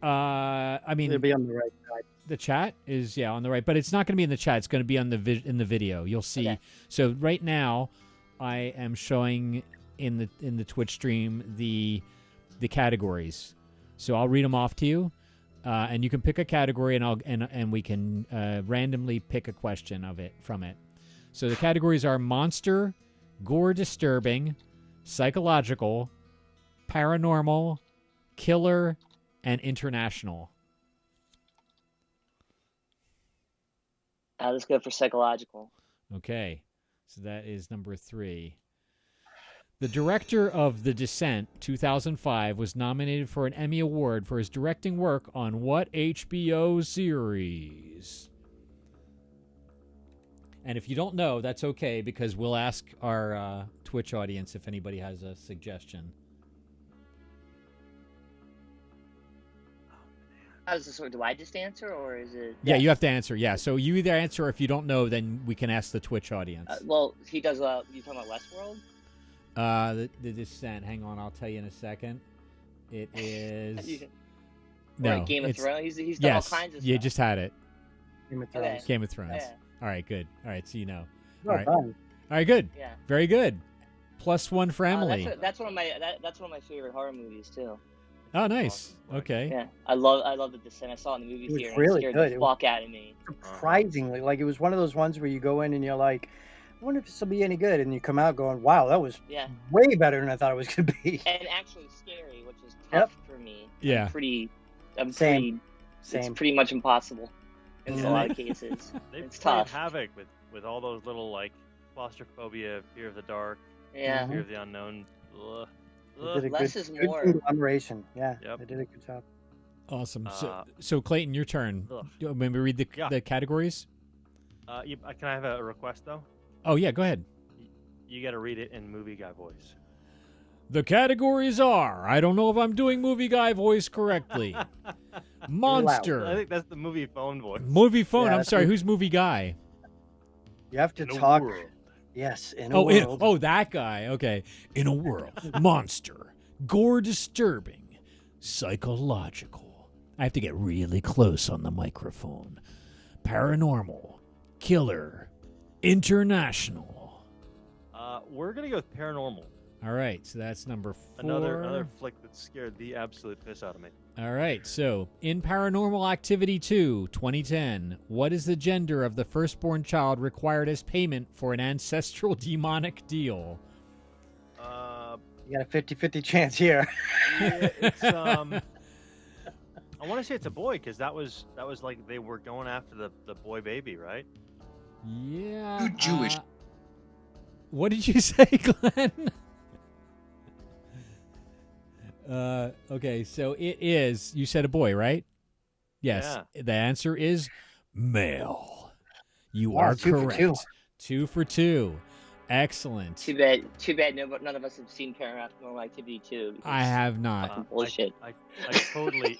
I mean,
It'll be on the right side.
the chat is on the right, but it's not going to be in the chat. It's going to be on in the video. You'll see.
Okay.
So right now, I am showing in the Twitch stream the categories. So I'll read them off to you, and you can pick a category, and we can randomly pick a question from it. So the categories are monster, gore disturbing, psychological, paranormal, killer, and international.
Let's go for psychological.
Okay, so that is number 3. The director of The Descent, 2005, was nominated for an Emmy Award for his directing work on what HBO series? And if you don't know, that's okay, because we'll ask our Twitch audience if anybody has a suggestion.
How does this work? Do I just answer, or is it?
Yeah, you have to answer. Yeah, so you either answer, or if you don't know, then we can ask the Twitch audience.
Well, he does. You talking about Westworld?
The Descent. Hang on, I'll tell you in a second. It is
Or Game of Thrones. He's done all kinds of stuff.
You just had it.
Game of Thrones.
Okay.
Game of Thrones.
Yeah.
All right, good. All right, so you know. All
Well
right.
done.
All right, good.
Yeah.
Very good. +1 for Emily.
That's one of my favorite horror movies too.
Oh, nice. Okay.
Yeah, I love The Descent. I saw it in the movie
It was
theater.
really
and it
good.
scared the fuck out of me.
Surprisingly, like it was one of those ones where you go in and you're like, I wonder if this will be any good, and you come out going, wow, that was
Yeah,
way better than I thought it was going to be.
and actually scary, which is tough for me.
Yeah.
Same.
It's pretty much impossible in a lot of cases.
They
It's
played
tough.
havoc with all those little like claustrophobia, fear of the dark,
Yeah.
fear of the unknown. Ugh.
They did a
Less
good,
is
good
more.
conglomeration. Yeah,
Yep.
they did a good job.
Awesome. So Clayton, your turn.
Ugh.
Do you want me to read the categories?
Can I have a request though?
Oh, yeah, go ahead.
You got to read it in movie guy voice.
The categories are, I don't know if I'm doing movie guy voice correctly. Monster.
I think that's the movie phone voice.
Movie phone.
Yeah,
I'm
that's
sorry.
what-
Who's movie guy?
You have to
In a
talk.
world.
Yes, in a world.
That guy. Okay. In a world. Monster. Gore disturbing. Psychological. I have to get really close on the microphone. Paranormal. Killer. International.
We're gonna go with paranormal.
All right. So that's number 4.
Another flick that scared the absolute piss out of me.
All right, so in Paranormal Activity 2, 2010, what is the gender of the firstborn child required as payment for an ancestral demonic deal?
You got a 50-50 chance here.
Yeah, it's I want to say it's a boy because that was like they were going after the boy baby, right?
Yeah.
You Jewish.
What did you say, Glenn? Okay, so it is, you said a boy, right? Yes.
Yeah.
The answer is male. You
Wow,
are
2 for
correct.
2.
2 for 2. Excellent.
Too bad. None of us have seen Paranormal Activity 2. because
I have not.
fucking bullshit.
I totally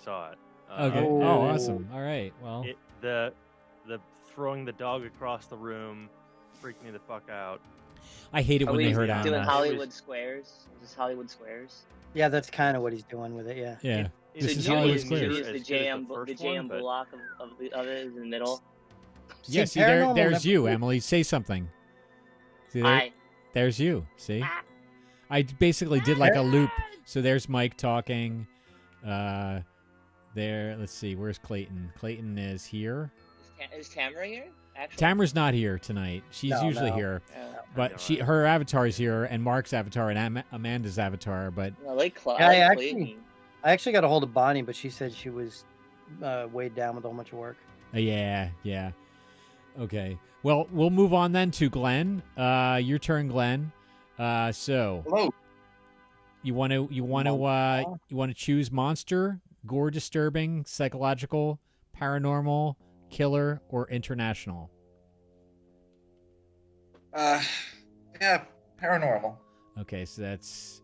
saw it.
Okay.
Oh.
Oh, awesome. All right. Well,
The throwing the dog across the room freaked me the fuck out.
I hate it
Are
when
we
they hurt
doing
animals.
Hollywood Squares? Is this Hollywood Squares?
Yeah, that's kind of what he's doing with it. Yeah.
Yeah.
It's
This
So
is
Judy
Hollywood
is,
Squares.
Judy
As
is the
good as
jam,
the
the
first one,
jam
but-
block of it is in the middle.
Yeah,
See,
see,
Paranormal
there's
never-
you, Emily. Say something. See there?
Hi.
There's you. See? I basically did like a loop. So there's Mike talking. There. Let's see. Where's Clayton? Clayton is here.
Is Tamara here? Actually?
Tamara's not here tonight. She's
No,
usually
no.
here,
Yeah.
but her avatar's here, and Mark's avatar, and Amanda's avatar. But
I like
Yeah, I
Clayton.
I actually got a hold of Bonnie, but she said she was weighed down with a whole bunch of work.
yeah. Okay. Well, we'll move on then to Glenn. Your turn, Glenn. So
Hello.
you want to choose monster, gore disturbing, psychological, paranormal, killer, or international?
Yeah, paranormal.
Okay, so that's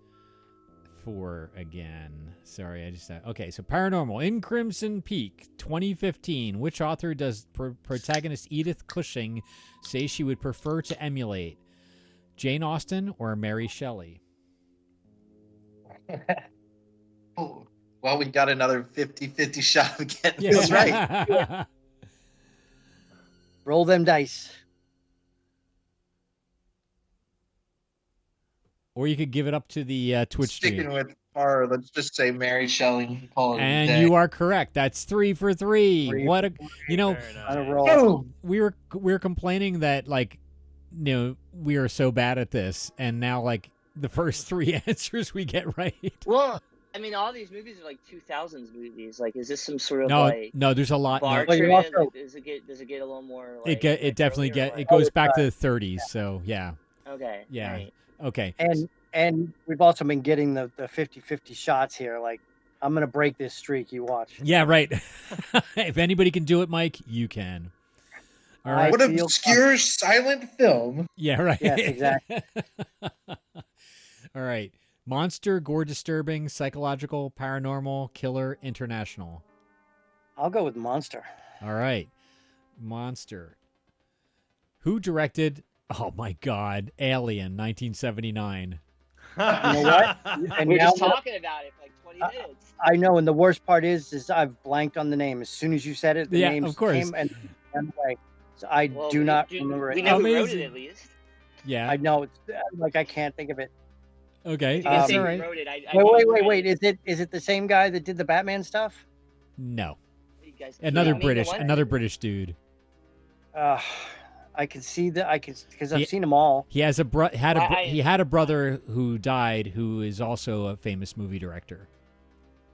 4 again. Sorry, I just okay. So paranormal in Crimson Peak, 2015. Which author does protagonist Edith Cushing say she would prefer to emulate? Jane Austen or Mary Shelley?
Well, we got another 50-50 shot of getting this right.
Yeah.
Roll them dice.
Or you could give it up to the Twitch
Sticking
stream.
with horror, let's just say Mary Shelley.
And you are correct. That's 3 for 3. What a
On a roll.
we were complaining that we are so bad at this, and now the first 3 answers we get right.
Well, I mean, all these movies are like 2000s movies. Like, is this some sort of
no? There's a lot.
bar
But
trivia?
also-
Does it get a little more?
It definitely
earlier, or
it
what?
goes back to the 30s. So yeah.
Okay.
Yeah.
Right.
Okay.
And we've also been getting the 50-50 shots here. Like, I'm gonna break this streak. You watch.
Yeah. Right. If anybody can do it, Mike, you can. All right.
What obscure silent film?
Yeah. Right.
Yes, exactly.
All right. Monster, gore disturbing, psychological, paranormal, killer, international.
I'll go with Monster.
All right. Monster. Who directed, oh my God, Alien, 1979?
You know what? And
We're
now
just
that-
talking about it for like 20 minutes.
I know, and the worst part is I've blanked on the name. As soon as you said it, the
Yeah,
name
of course.
came and away. So I
Well,
do not remember
We
it.
know who wrote
Amazing.
it, at least.
Yeah.
I know it's like I can't think of it.
Okay.
If you
That's
say
all
who
right.
wrote it, I
Wait. Is it the same guy that did the Batman stuff?
No.
You guys-
Another
name the one?
British dude.
I can see that because I've
He-
seen them all.
He has
I-
he had a brother who died who is also a famous movie director.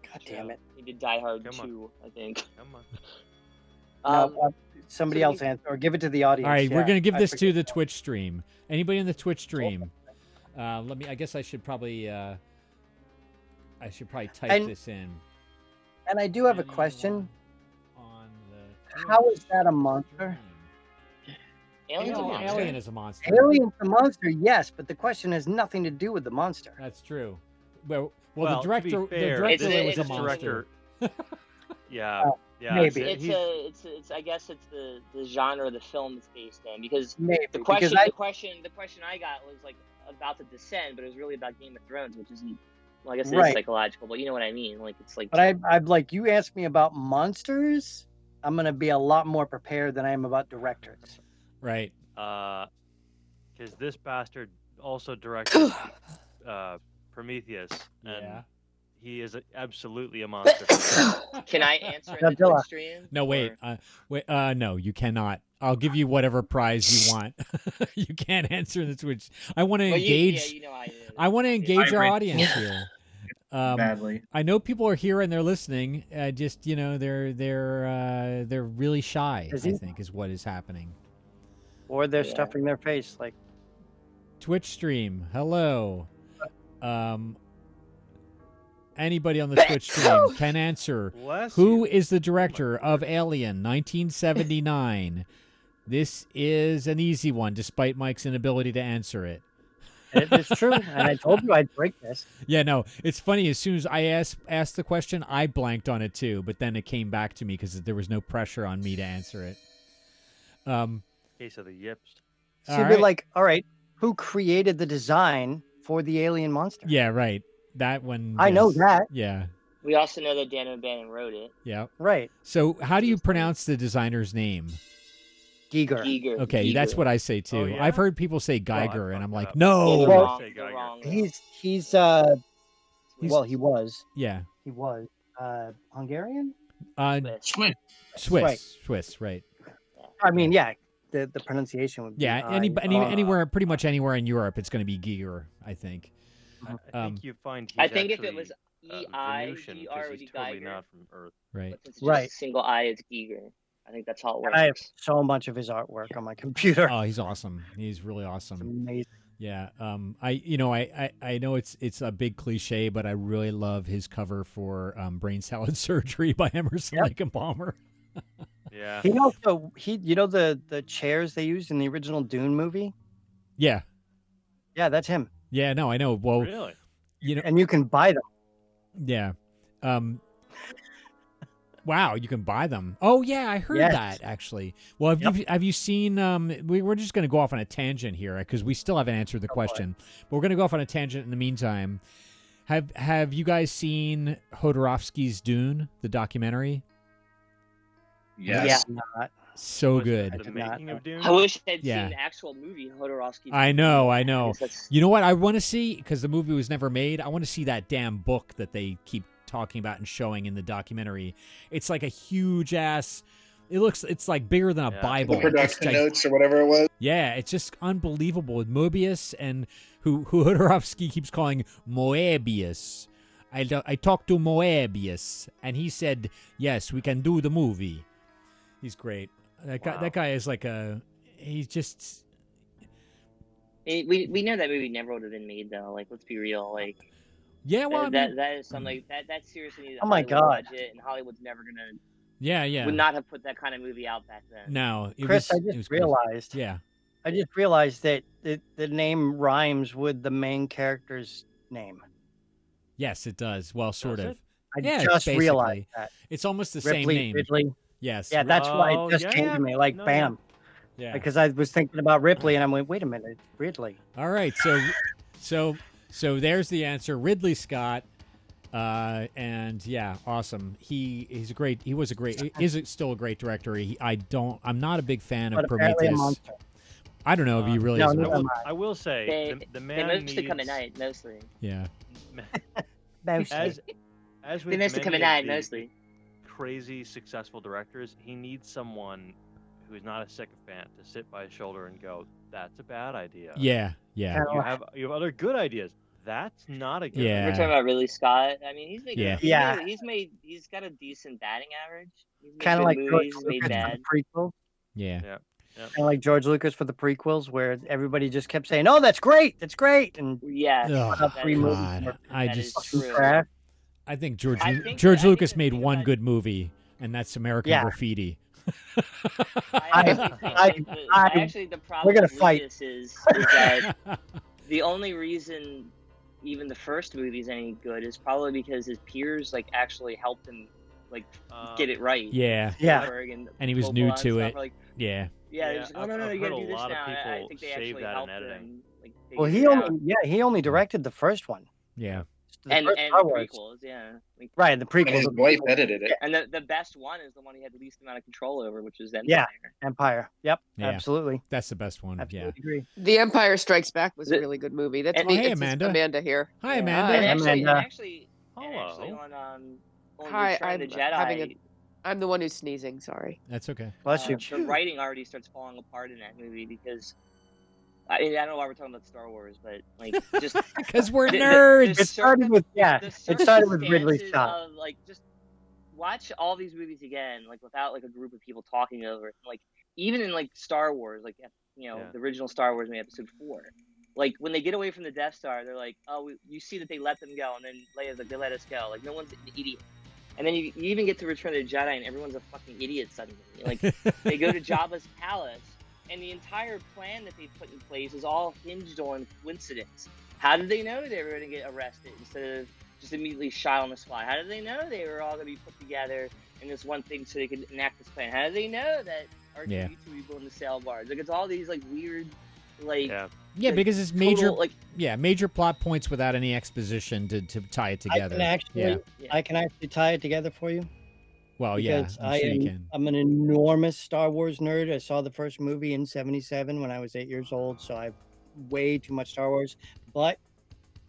God damn it!
He did Die Hard
Come on.
2, I think.
Come on.
No, somebody
so
else answer or give it to the audience.
All right, we're
Yeah,
gonna give
I
this to
forget.
the Twitch stream. Anybody in the Twitch stream? Let me. I guess I should probably. Type
And-
this in.
And I do have a question.
On the
How is that a monster?
Alien's a monster.
Alien is a monster.
Alien's a monster, yes, but the question has nothing to do with the monster.
That's true. Well, the
to be
director,
fair,
the director
it's
was a
a
monster.
Yeah. Yeah.
maybe.
It's I guess it's the genre of the film it's based in, because
Maybe
the
because
question I got was like about the Descent, but it was really about Game of Thrones, which isn't. Well, I guess it is
Right.
psychological, but you know what I mean. Like it's like.
But I'm like, you asked me about monsters. I'm gonna be a lot more prepared than I am about directors.
Right.
Because this bastard also directed Prometheus, and
Yeah.
he is absolutely a monster.
Can I answer in the
Godzilla.
Twitch stream?
No, wait.
Or-
No, you cannot. I'll give you whatever prize you want. You can't answer the Twitch. I want to
Well,
engage.
you know I did.
I want to engage our
Vibrate.
audience here.
Badly.
I know people are here and they're listening. Just they're really shy.
Is
I
he?
think is what is happening.
Or they're
Yeah.
stuffing their face like.
Twitch stream. Hello. Anybody on the Twitch stream can answer.
Bless
Who
you.
is the director of Alien 1979? This is an easy one, despite Mike's inability to answer it.
It is true, and I told you I'd break this.
Yeah, no, it's funny. As soon as I asked the question, I blanked on it too, but then it came back to me because there was no pressure on me to answer it.
Case of the yips.
So
All
you'd be
right.
like, all right, who created the design for the alien monster?
Yeah, right. That one.
I know
yes.
that.
Yeah,
We also know that Dan O'Bannon wrote it.
yeah.
Right.
So, how do you pronounce the designer's name?
Giger.
Giger.
Okay, that's what I say too.
Oh, yeah?
I've heard people say
I
Geiger, and I'm
fucked
like,
up.
no.
You're
Well,
wrong,
Say
you're
Geiger.
wrong.
He's
He's-
well, he was Hungarian.
Swiss.
Swiss, right?
I mean, yeah, the pronunciation would be
Yeah, anywhere, pretty much anywhere in Europe, it's going to be Giger, I think.
I think you find he's
I think if it
actually,
was
Venusian,
EIGR,
'cause
it would
he's
be
totally
Geiger.
not from Earth.
Right.
But since it's
Right.
just a single I, it's Giger. I think that's how it
I have
works.
so much of his artwork on my computer.
Oh, he's awesome. He's really
It's
awesome.
amazing.
Yeah. I know it's a big cliche, but I really love his cover for Brain Salad Surgery by Emerson, Lake and Palmer.
Yeah.
He also the chairs they used in the original Dune movie?
Yeah.
Yeah, that's him.
Yeah, no, I know. Well,
Really?
And you can buy them.
Yeah. Wow, you can buy them. Oh yeah, I heard that actually. Well, have you seen? We're just going to go off on a tangent here because we still haven't answered the question. But we're going to go off on a tangent in the meantime. Have you guys seen Jodorowsky's Dune, the documentary?
Yes.
Yeah.
So good.
The making of Dune.
I wish I'd seen the actual movie Jodorowsky.
I know. You know what I want to see? Because the movie was never made. I want to see that damn book that they keep talking about and showing in the documentary. It's like a huge ass. It's like bigger than a Bible.
The production notes or whatever it was.
Yeah, it's just unbelievable with Mobius and who Jodorowsky keeps calling Moebius. I talked to Moebius and he said, "Yes, we can do the movie." He's great. That guy is like he's just.
We know that movie never would have been made though. Like, let's be real. Like,
yeah, well,
that is something that seriously needed.
Oh my God!
Budget, and Hollywood's never gonna.
Yeah.
Would not have put that kind of movie out back then.
No,
Chris, I just realized.
Yeah.
I just realized that the name rhymes with the main character's name.
Yes, it does. Well, sort of.
I just realized that.
It's almost the
Ripley,
same name.
Ridley.
Yes.
Yeah, that's why it just came to me. Like, bam.
Yeah.
Because I was thinking about Ripley, and I went, "Wait a minute, it's Ridley."
All right, so there's the answer. Ridley Scott, and yeah, awesome. He is still a great director. I'm not a big fan of Prometheus. I don't know if he really is.
I will say the man
they mostly come at night, mostly.
Yeah.
As they mostly come at night, mostly.
Crazy successful directors, he needs someone who's not a sycophant to sit by his shoulder and go, "That's a bad idea."
Yeah.
You have other good ideas. That's not a good
idea.
We're talking about Ridley Scott. I mean, he's making he's got a decent batting average.
Kind of like
movies,
George Lucas for the prequels.
Yeah.
Kind of like George Lucas for the prequels, where everybody just kept saying, "Oh, that's great, and
I think George Lucas made one good movie, and that's American Graffiti.
Actually, the problem with this is that the only reason even the first movie is any good is probably because his peers actually helped him get it right.
Yeah. And he was new to it. Yeah.
Yeah, no, you gotta do this now. I think they actually helped him.
Well, he only directed the first one.
Yeah.
And the prequels,
right, the prequels.
And his wife edited it.
And the best one is the one he had the least amount of control over, which is Empire.
Yeah, Empire. Yep, absolutely.
That's the best one.
Absolutely agree.
The Empire Strikes Back was a really good movie. That's me.
Hey, Amanda.
Amanda here.
Hi, Amanda.
And actually,
hello.
On
Hi,
I'm the Jedi.
I'm the one who's sneezing. Sorry.
That's okay.
Bless you.
The writing already starts falling apart in that movie because. I don't know why we're talking about Star Wars, but just
because we're nerds.
It started with Ridley Scott.
Just watch all these movies again, without a group of people talking over it. Even in Star Wars, the original Star Wars, maybe Episode 4. When they get away from the Death Star, they're like, "Oh, you see that they let them go," and then Leia's like, "They let us go." No one's an idiot. And then you even get to Return of the Jedi, and everyone's a fucking idiot suddenly. They go to Jabba's palace. And the entire plan that they put in place is all hinged on coincidence. How did they know they were going to get arrested instead of just immediately shot on the spot? How did they know they were all going to be put together in this one thing so they could enact this plan? How did they know that R2-D2 would be going to sail bars? It's all these weird,
because it's major, major plot points without any exposition to tie it together.
I can actually tie it together for you.
Well,
because I'm an enormous Star Wars nerd. I saw the first movie in '77 when I was 8 years old, so I have way too much Star Wars. But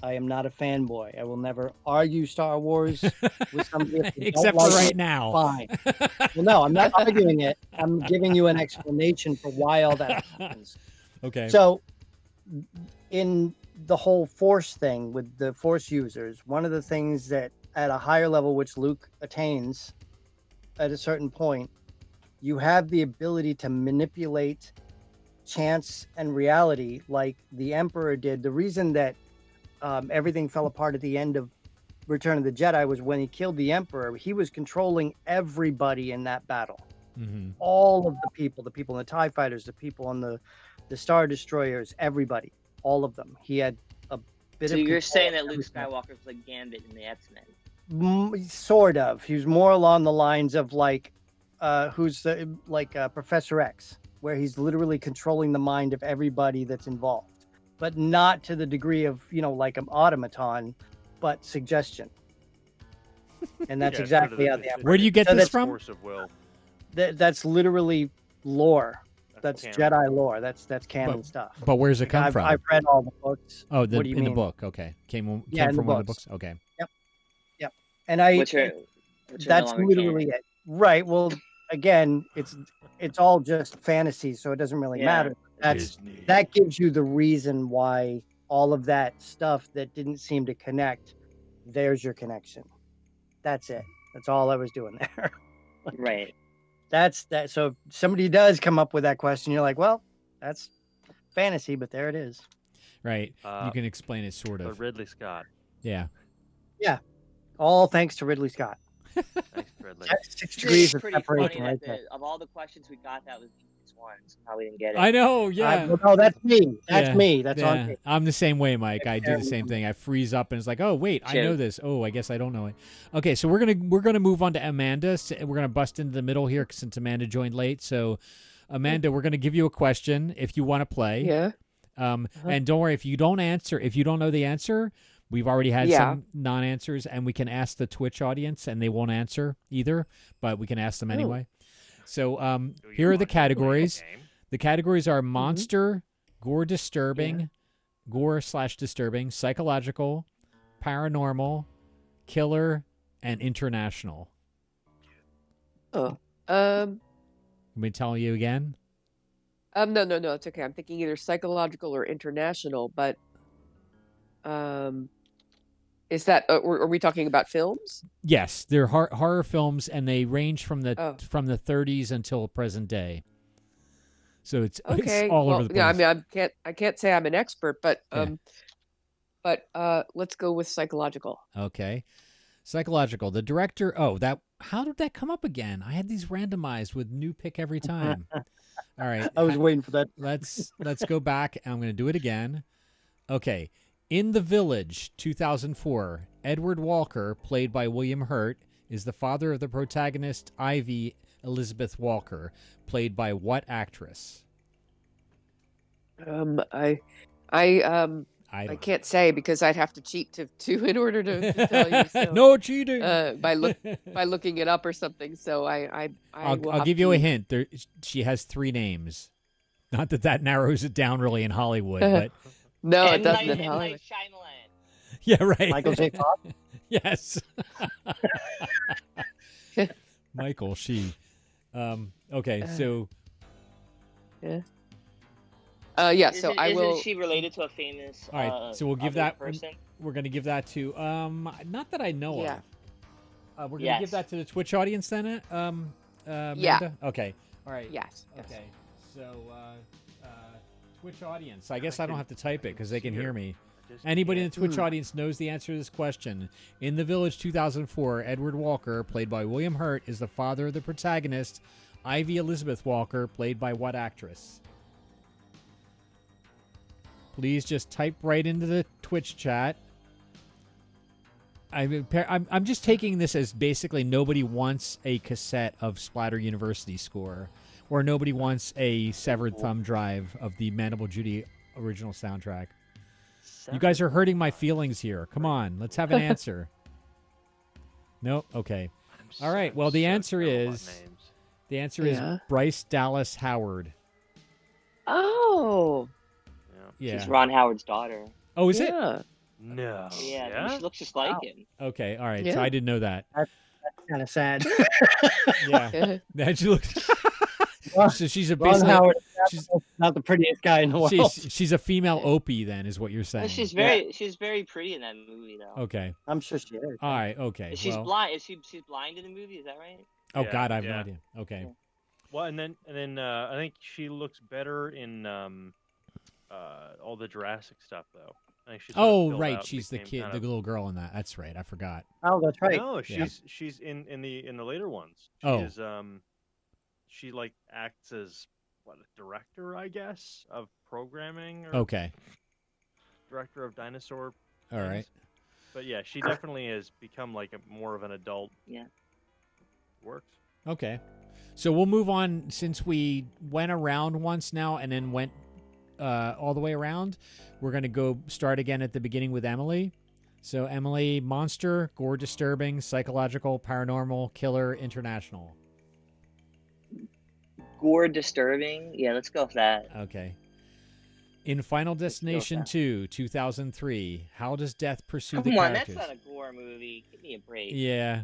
I am not a fanboy. I will never argue Star Wars with somebody.
Except for right now.
Fine. Well, no, I'm not arguing it. I'm giving you an explanation for why all that happens.
Okay.
So, in the whole Force thing with the Force users, one of the things that at a higher level, which Luke attains at a certain point, you have the ability to manipulate chance and reality like the Emperor did. The reason that everything fell apart at the end of Return of the Jedi was when he killed the Emperor. He was controlling everybody in that battle.
Mm-hmm.
All of the people in the TIE fighters, the people on the Star Destroyers, everybody, all of them. He had a bit
So
of.
you're saying that Luke Skywalker was like Gambit in the X-Men?
Sort of. He was more along the lines of like, Professor X, where he's literally controlling the mind of everybody that's involved, but not to the degree of, like an automaton, but suggestion. And that's exactly how the Emperor.
Where do you get this from?
Force of will.
That's literally lore. That's
canon.
Jedi lore. That's canon stuff.
But where's it come from?
I've read all the books.
Oh,
What do you
in the
mean?
book. Okay, came
in
from
the
one of the
books.
books. Okay.
Yep. And I.
Which are
That's
no longer
literally
canon.
it. Right. Well, again, it's all just fantasy, so it doesn't really matter. That gives you the reason why all of that stuff that didn't seem to connect. There's your connection. That's it. That's all I was doing there.
Right.
That's that. So if somebody does come up with that question, you're like, well, that's fantasy, but there it is.
Right. You can explain it sort
But
of.
Ridley Scott.
Yeah.
All thanks to Ridley Scott.
Thanks, Ridley.
That's 6
It's
degrees of
pretty
separation
funny
right
that
there.
of all the questions we got, that was the easiest one. Somehow we didn't get it.
I know. Yeah.
No, that's me. That's
Yeah,
me. That's
yeah.
on me.
I'm the same way, Mike. I do the same thing. I freeze up and it's like, oh wait, I know
Shit.
this. Oh, I guess I don't know it. Okay, so we're gonna move on to Amanda. We're gonna bust into the middle here since Amanda joined late. So, Amanda, we're gonna give you a question if you want to play.
Yeah.
And don't worry if you don't know the answer. We've already had some non-answers, and we can ask the Twitch audience, and they won't answer either, but we can ask them anyway. So here are the categories. The categories are monster, gore/disturbing, psychological, paranormal, killer, and international.
Oh.
Let me tell you again.
No, it's okay. I'm thinking either psychological or international, but is that are we talking about films?
Yes, they're horror films, and they range from the 30s until present day. So it's all over the place.
Yeah, I mean, I can't say I'm an expert, but let's go with psychological.
Okay, psychological. The director. How did that come up again? I had these randomized with new pick every time. All right,
I was waiting for that.
Let's go back, and I'm going to do it again. Okay. In The Village, 2004, Edward Walker, played by William Hurt, is the father of the protagonist Ivy Elizabeth Walker, played by what actress?
I can't say because I'd have to cheat to in order to tell you. So,
no cheating.
By looking it up or something. So
I'll give you a hint. She has 3 names. Not that narrows it down really in Hollywood, but.
No,
M.
it doesn't.
M. Night Shyamalan.
Yeah, right.
Michael J. Fox?
Yes. Michael, she. Okay, so.
Yeah. Yeah. So I will.
Isn't she related to a famous?
All right. So we'll give that.
person.
We're going to give that to. Not that I know
Yeah.
of. We're going to give that to the Twitch audience then. Amanda?
Yeah.
Okay. All right.
Yes.
Okay. So, Twitch audience. I guess I don't have to type it because they can hear me. Anybody in the Twitch audience knows the answer to this question. In The Village 2004, Edward Walker, played by William Hurt, is the father of the protagonist, Ivy Elizabeth Walker, played by what actress? Please just type right into the Twitch chat. I'm just taking this as basically nobody wants a cassette of Splatter University score, or nobody wants a severed thumb drive of the Mandible Judy original soundtrack. You guys are hurting my feelings here. Come on, let's have an answer. Nope. Okay. All right. Well, the answer is Bryce Dallas Howard.
Oh.
Yeah.
She's Ron Howard's daughter.
Oh, is it?
No.
Yeah, she looks just like him.
Okay. All right.
Yeah.
So I didn't know that.
That's kind of sad.
Yeah. That she looks. So she's
Ron Howard.
She's
not the prettiest guy in the world.
She's a female Opie, then, is what you're saying.
She's very pretty in that movie, though.
Okay.
I'm sure she is.
All right. Okay.
She's blind. She's blind in the movie. Is that right?
Oh God, I have no idea. Okay.
Well, and then I think she looks better in all the Jurassic stuff, though. I think she's sort of
Oh,
filled
right.
out and
She's the
became
kid, the little girl in that. That's right. I forgot.
Oh, that's right.
No,
Yeah.
she's in the later ones. She
Oh.
is she like acts as what, a director, I guess, of programming or
Okay.
director of dinosaur
All
things.
right.
But yeah, she definitely has become like more of an adult.
Yeah.
Works.
Okay. So we'll move on since we went around once now and then went all the way around. We're going to go start again at the beginning with Emily. So Emily, monster, gore disturbing, psychological, paranormal, killer, international.
Gore disturbing. Yeah, let's go with that.
Okay. In Final Destination 2, 2003, how does death pursue the
Come on,
characters?
that's not a gore movie. Give me a break.
Yeah.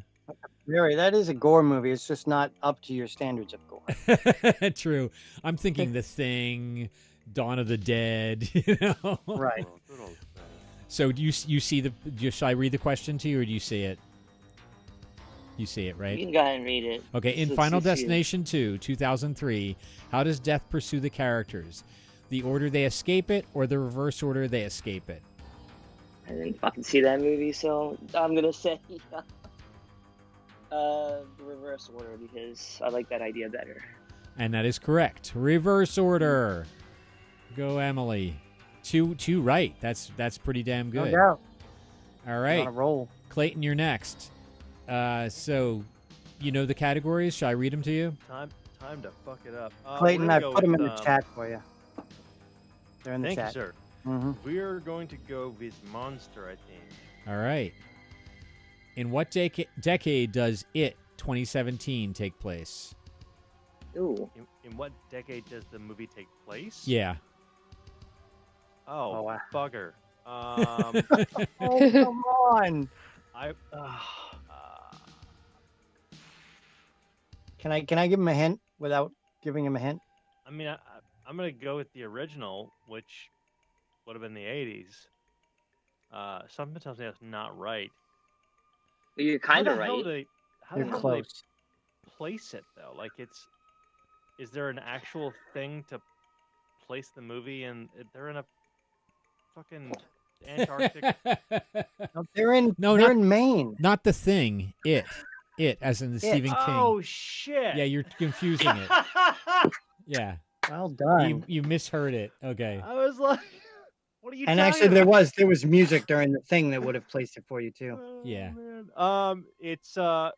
Mary, that is a gore movie. It's just not up to your standards of gore.
True. I'm thinking The Thing, Dawn of the Dead, you know.
Right.
So do you see the? Should I read the question to you, or do you see it? You see it, right?
You can go ahead and read it.
Okay. In Final Destination 2, 2003, how does death pursue the characters? The order they escape it, or the reverse order they escape it?
I didn't fucking see that movie, so I'm gonna say the reverse order because I like that idea better.
And that is correct. Reverse order. Go, Emily. Two right. That's pretty damn good.
No doubt.
All right.
On a roll.
Clayton, you're next. So, you know the categories. Shall I read them to you?
Time to fuck it up.
Clayton, I put them in the chat for you. They're in the
thank
chat.
you, sir.
Mm-hmm.
We're going to go with monster, I think.
All right. In what decade does It 2017 take place?
Ooh.
In what decade does the movie take place?
Yeah.
Oh,
wow.
bugger.
Oh, come on. Can I give him a hint without giving him a hint?
I mean, I'm going to go with the original, which would have been the 80s. Something tells me that's not right.
You're kind of right.
How
You're
the hell
close.
do they place it, though? Like, is there an actual thing to place the movie in? They're in a fucking Antarctic.
No, they're in Maine.
Not The Thing. It as in the Stephen King.
Oh shit!
Yeah, you're confusing it. Yeah.
Well done.
You misheard it. Okay.
I was like, what are you?
And
talking
actually,
about?
there was music during the thing that would have placed it for you too.
Yeah.
Man. It's well,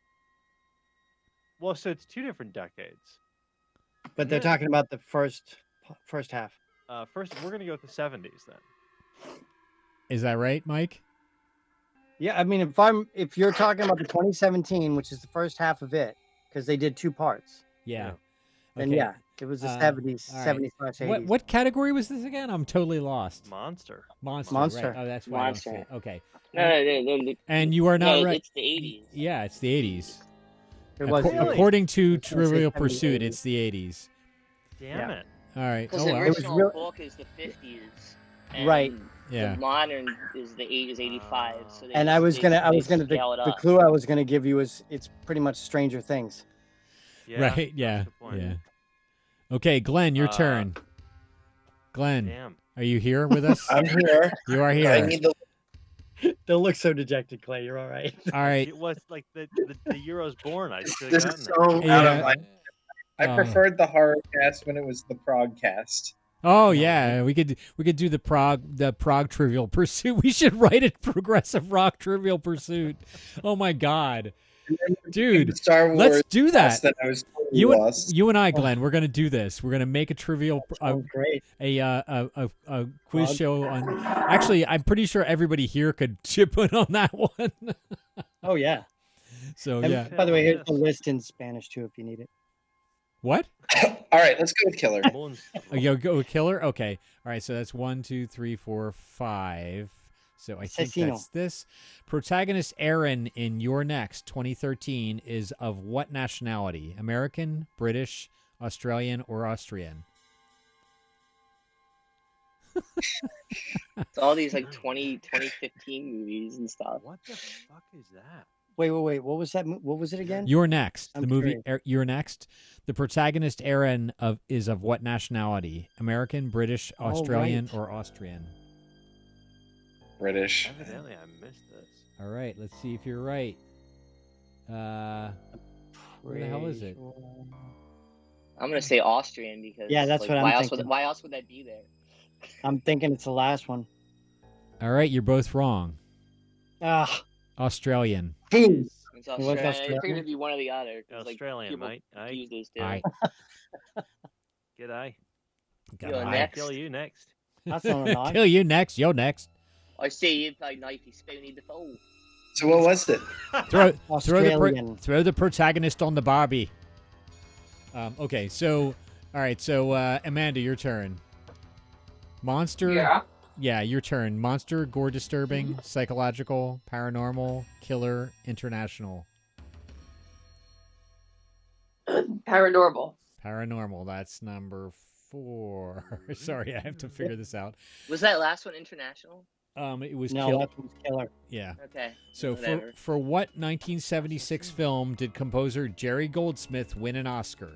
so it's two different decades.
But they're talking about the first half.
First, we're gonna go with the 70s then.
Is that right, Mike?
Yeah, I mean, if you're talking about the 2017, which is the first half of it, because they did two parts.
Yeah.
Then
Okay.
yeah, it was the 70s,
all right.
70s/80s.
What category was this again? I'm totally lost.
Monster.
Monster. Right. Oh, that's why
Monster.
I don't see it. Okay.
No,
And you are not right.
It's the 80s.
Yeah, it's the 80s.
It was
Really?
According to Trivial
70s.
Pursuit, it's the 80s.
Damn
Yeah.
it.
All right.
Because
Oh,
the
well.
original
real-
book is the 50s. And
Right.
Yeah.
The modern is the 85. So they
And
just-
the clue I was gonna give you is it's pretty much Stranger Things.
Yeah,
Right. Yeah.
that's the point.
Yeah. Okay, Glenn, your turn. Glenn,
Damn.
are you here with us?
I'm here.
You are
I
here.
need the
Don't look so dejected, Clay. You're all right.
All right.
It was like the Euro's born. I should have
This
gotten
is
it.
so out of my. I
Oh.
preferred the horror cast when it was the progcast.
Oh yeah, we could do the Prague Trivial Pursuit. We should write a progressive rock Trivial Pursuit. Oh my god, dude!
Star Wars
Let's do that.
That I was totally
You
lost.
and I, Glenn, we're gonna do this. We're gonna make a trivial
Great.
a quiz show on. Actually, I'm pretty sure everybody here could chip in on that one.
Oh yeah.
So
And
yeah,
by the way, here's the list in Spanish too, if you need it.
what?
All right, let's go with Killer.
Oh, you go with Killer? Okay. All right, so that's 1, 2, 3, 4, 5. So I think
Asesino.
that's this. Protagonist Aaron in Your Next 2013 is of what nationality? American, British, Australian, or Austrian?
It's all these like 2015 movies and stuff.
What the fuck is that?
Wait. What was that? What was it again?
You're Next.
I'm
The movie
curious.
You're Next. The protagonist Aaron is of what nationality? American, British, Australian, or Austrian?
British.
Evidently, I missed this.
All right, let's see if you're right. Where the hell is it?
I'm gonna say Austrian because
Yeah, that's what I'm
why else
thinking.
why else would that be there?
I'm thinking it's the last one.
All right, you're both wrong.
Ah,
Australian.
Boom.
It's Australian.
Australian?
I figured it'd be one or the other. 'Cause,
Australian,
people
mate. Aye.
confuse those two.
Aye.
G'day.
You're
Aye.
next.
Kill you next.
that's not an eye.
Kill you next. You're next.
I see you play knifey spoony the fool.
So what was it?
Australian.
Throw the protagonist on the Barbie. Okay, so all right, so Amanda, your turn. Monster.
Yeah.
Yeah, your turn. Monster, gore disturbing, psychological, paranormal, killer, international.
Paranormal.
Paranormal. That's number 4. Sorry, I have to figure this out.
Was that last one international?
It was
No, that was killer.
Yeah.
Okay.
So
whatever.
for what 1976 film did composer Jerry Goldsmith win an Oscar?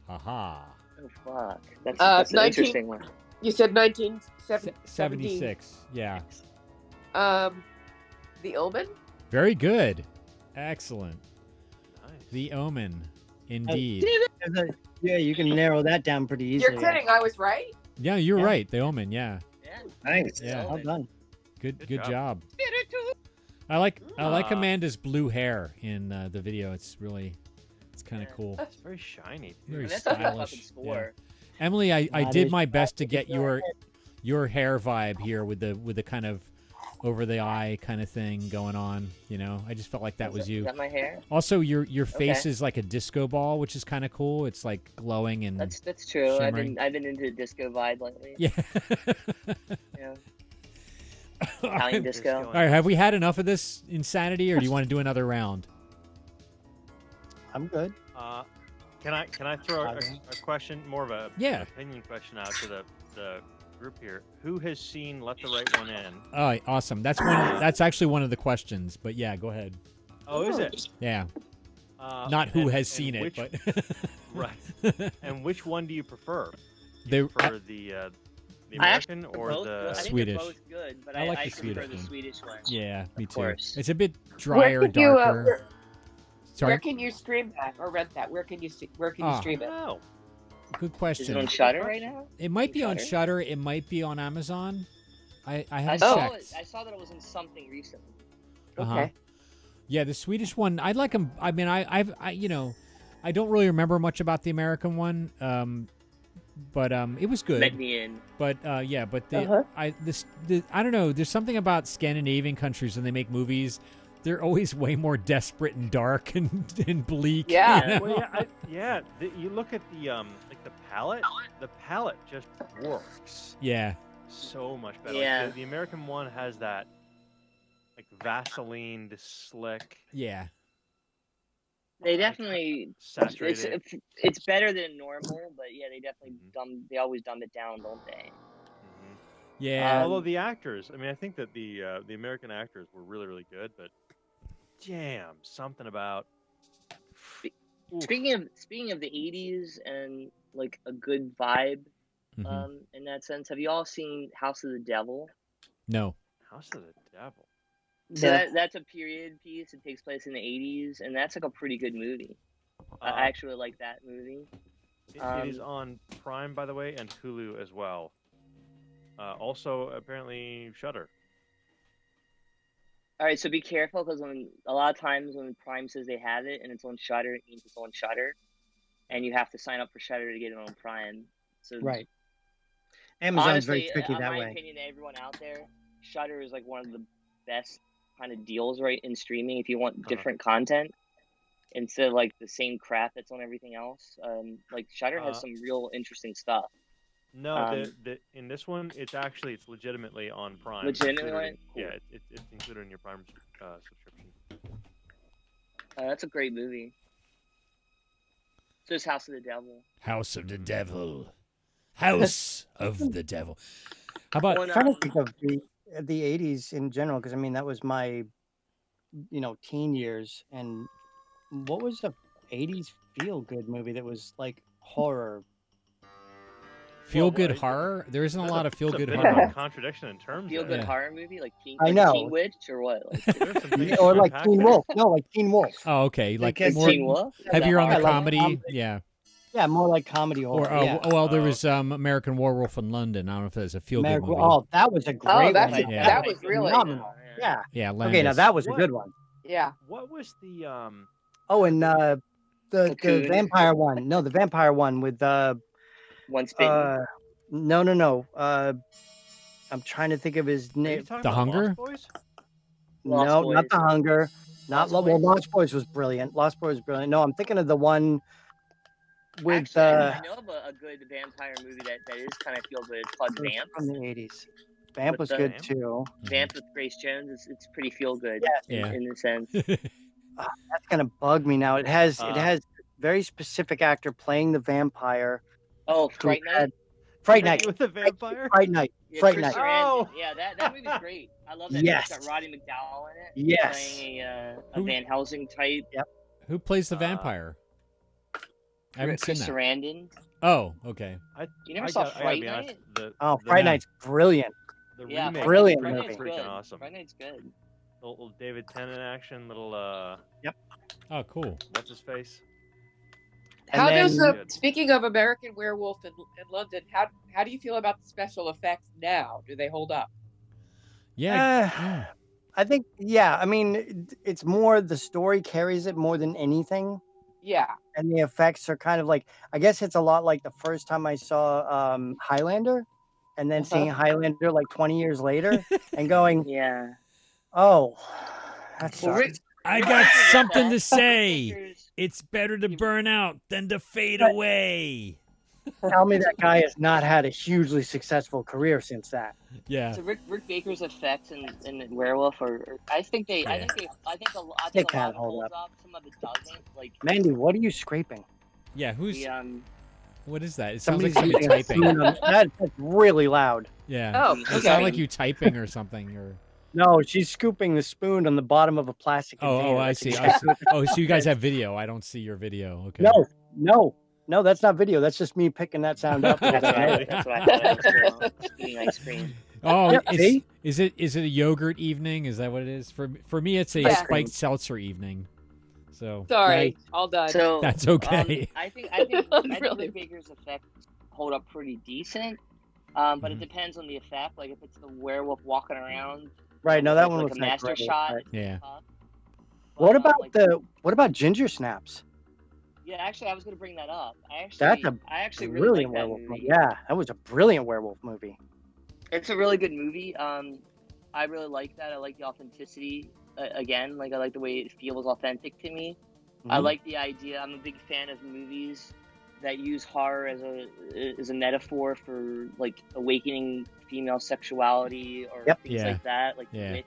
Haha.
Oh fuck. That's an
19
interesting one.
You said 1970.
76. Yeah.
The Omen?
Very good. Excellent.
Nice.
The Omen. Indeed.
Yeah, you can narrow that down pretty easily.
You're kidding. I was right.
Yeah, you're
Yeah.
right. The Omen. Yeah.
Yeah.
Nice.
Yeah.
Well done.
Good
Good
job. I like
Ah.
Amanda's blue hair in the video. It's kind of
Yeah.
cool.
It's very shiny.
Very
And that's a
stylish.
fucking score.
Emily, I
That
did
is-
my best to
that
get
is
your hair vibe here with the kind of over the eye kind of thing going on. You know, I just felt like that was
Is
you.
that my hair?
Also, your face
Okay.
is like a disco ball, which is kind of cool. It's like glowing and
That's true.
shimmering.
I've been into disco vibe lately.
yeah.
Yeah.
All
Italian
right,
disco.
have we had enough of this insanity, or do you want to do another round?
I'm good.
Can I throw a question, more of a
Yeah.
opinion question out to the group here? Who has seen Let the Right One In?
Oh, awesome. That's actually one of the questions. But yeah, go ahead.
Oh, is it?
Yeah. Not who has
and
seen it,
which,
but
right. And which one do you prefer?
They-
You prefer the American or
Both,
the
I think
Swedish.
they're both good, but
I like
I
the
prefer
Swedish
the
one.
Swedish one.
yeah, me
Of
too.
course.
It's a bit drier,
Where can you,
darker. Sorry,
Where can you stream that or rent that? Where can you stream it?
Oh,
good
Is
question.
it on Shutter right now?
It might be on
Shudder?
Shutter. It might be on Amazon. I
I
haven't
saw
checked.
I saw that it was in something recently.
Uh-huh.
Okay.
Yeah, the Swedish one. I like them. I mean, I I don't really remember much about the American one. But it was good.
Let me in.
But yeah, but the
Uh-huh.
I don't know. There's something about Scandinavian countries when they make movies. They're always way more desperate and dark and bleak.
Yeah.
you know?
well, you look at the like the palette. The palette just works
Yeah.
so much better.
Yeah.
Like the American one has that like Vaseline, the slick,
Yeah.
They definitely
saturated.
it's better than normal, but yeah, they definitely
Mhm.
they always dumb it down, don't they?
Mhm.
Yeah.
Although the actors, I mean, I think that the American actors were really, really good, but damn, something about. Oof.
Speaking of the 80s and like a good vibe,
Mhm.
in that sense, have you all seen House of the Devil?
No.
House of the Devil.
So
Yeah.
that's a period piece. It takes place in the 80s, and that's like a pretty good movie. I
Uh,
actually like that movie.
it is on Prime, by the way, and Hulu as well. Also, apparently, Shudder.
All right, so be careful because a lot of times when Prime says they have it and it's on Shudder, it means it's on Shudder, and you have to sign up for Shudder to get it on Prime. So
Right. Amazon's
honestly,
very tricky
in
that
my
way.
opinion, to everyone out there, Shudder is like one of the best kind of deals right in streaming if you want different content instead of like the same crap that's on everything else. Like Shudder has some real interesting stuff.
No, in this one, it's legitimately on Prime.
Legitimately
Included
on
in-
it? Cool.
Yeah, it's included in your Prime subscription.
That's a great movie. So it's House of the Devil.
House of the Devil. House of the Devil. How about
One,
I'm trying to think of the 80s in general because I mean that was my teen years. And what was the 80s feel good movie that was like horror?
Feel good horror? There isn't a lot of feel good
horror.
horror.
That's a bit of a contradiction in terms.
Feel good
of
horror movie like Teen,
I know.
Teen Witch or what? Like,
or like Teen Wolf. No, like Teen Wolf.
Oh, okay. Like
Because
more
Teen Wolf?
heavier on the
like
comedy.
comedy.
Yeah.
Yeah, more like comedy horror.
Well, there was American Werewolf in London. I don't know if that's a feel good movie.
Oh, that was a great one.
That was really
phenomenal. Yeah.
Yeah.
Landis. Okay, now that was a good one.
Yeah.
What was the
Oh, and the vampire one. No, the vampire one with
Once Bitten.
No. I'm trying to think of his name.
The Hunger?
No, not The Hunger. Lost Boys was brilliant. Lost Boys was brilliant. No, I'm thinking of the one with
I know of a good vampire movie that is kind of feel good. It's called Vamp
from the 80s. Vamp was good too.
Vamp with Grace Jones. It's pretty feel good. In a sense.
That's gonna bug me now. It has a very specific actor playing the vampire.
Oh, Fright Night.
Fright Night
with the vampire.
Fright Night.
Yeah,
Fright Night.
Oh, yeah, that movie's great. I love that.
Yes.
It's got Roddy McDowall in it.
Yes.
Playing a Van Helsing type.
Yep.
Who plays the vampire? I haven't seen
Chris
that.
Sarandon.
Oh, okay.
You never saw Fright Night?
Fright Night's brilliant.
The
remake
brilliant
Fright
movie.
Night's
freaking
good.
awesome.
Fright Night's good.
Little David Tennant action. Little
Yep.
Oh, cool.
What's his face?
How does speaking of American Werewolf in London, how do you feel about the special effects now? Do they hold up?
Yeah.
I think I mean, it's more the story carries it more than anything.
Yeah.
And the effects are kind of like, I guess it's a lot like the first time I saw Highlander, and then seeing Highlander like 20 years later and going, oh, that sucks.
I got something to say. It's better to burn out than to fade away.
Tell me that guy has not had a hugely successful career since that.
Yeah.
So Rick Baker's effects in Werewolf I think a lot holds up. Some of it doesn't. Like
Mandy, what are you scraping?
Yeah, what is that? It sounds like somebody
somebody's
typing.
That's really loud.
Yeah.
Oh,
okay. It sounds like you typing or something. Or
no, she's scooping the spoon on the bottom of a plastic container.
Oh, I see. Oh, so you guys have video. I don't see your video. Okay.
No, that's not video. That's just me picking that sound up.
That's what I thought. Eating ice cream.
Oh, is it a yogurt evening? Is that what it is? For me, it's a spiked seltzer evening. So
sorry, all done.
So
that's okay.
I think Rick Baker's effects hold up pretty decent, but it depends on the effect. Like if it's the werewolf walking around,
right? No, that one
was
was
a master shot.
Right.
Yeah.
What about ginger snaps?
Yeah, actually, I was going to bring that up. I actually
really
like that
werewolf
movie.
Yeah, that was a brilliant werewolf movie.
It's a really good movie. I really like that. I like the authenticity. Again, like I like the way it feels authentic to me. I like the idea. I'm a big fan of movies that use horror as a metaphor for like awakening female sexuality or things like that. Like The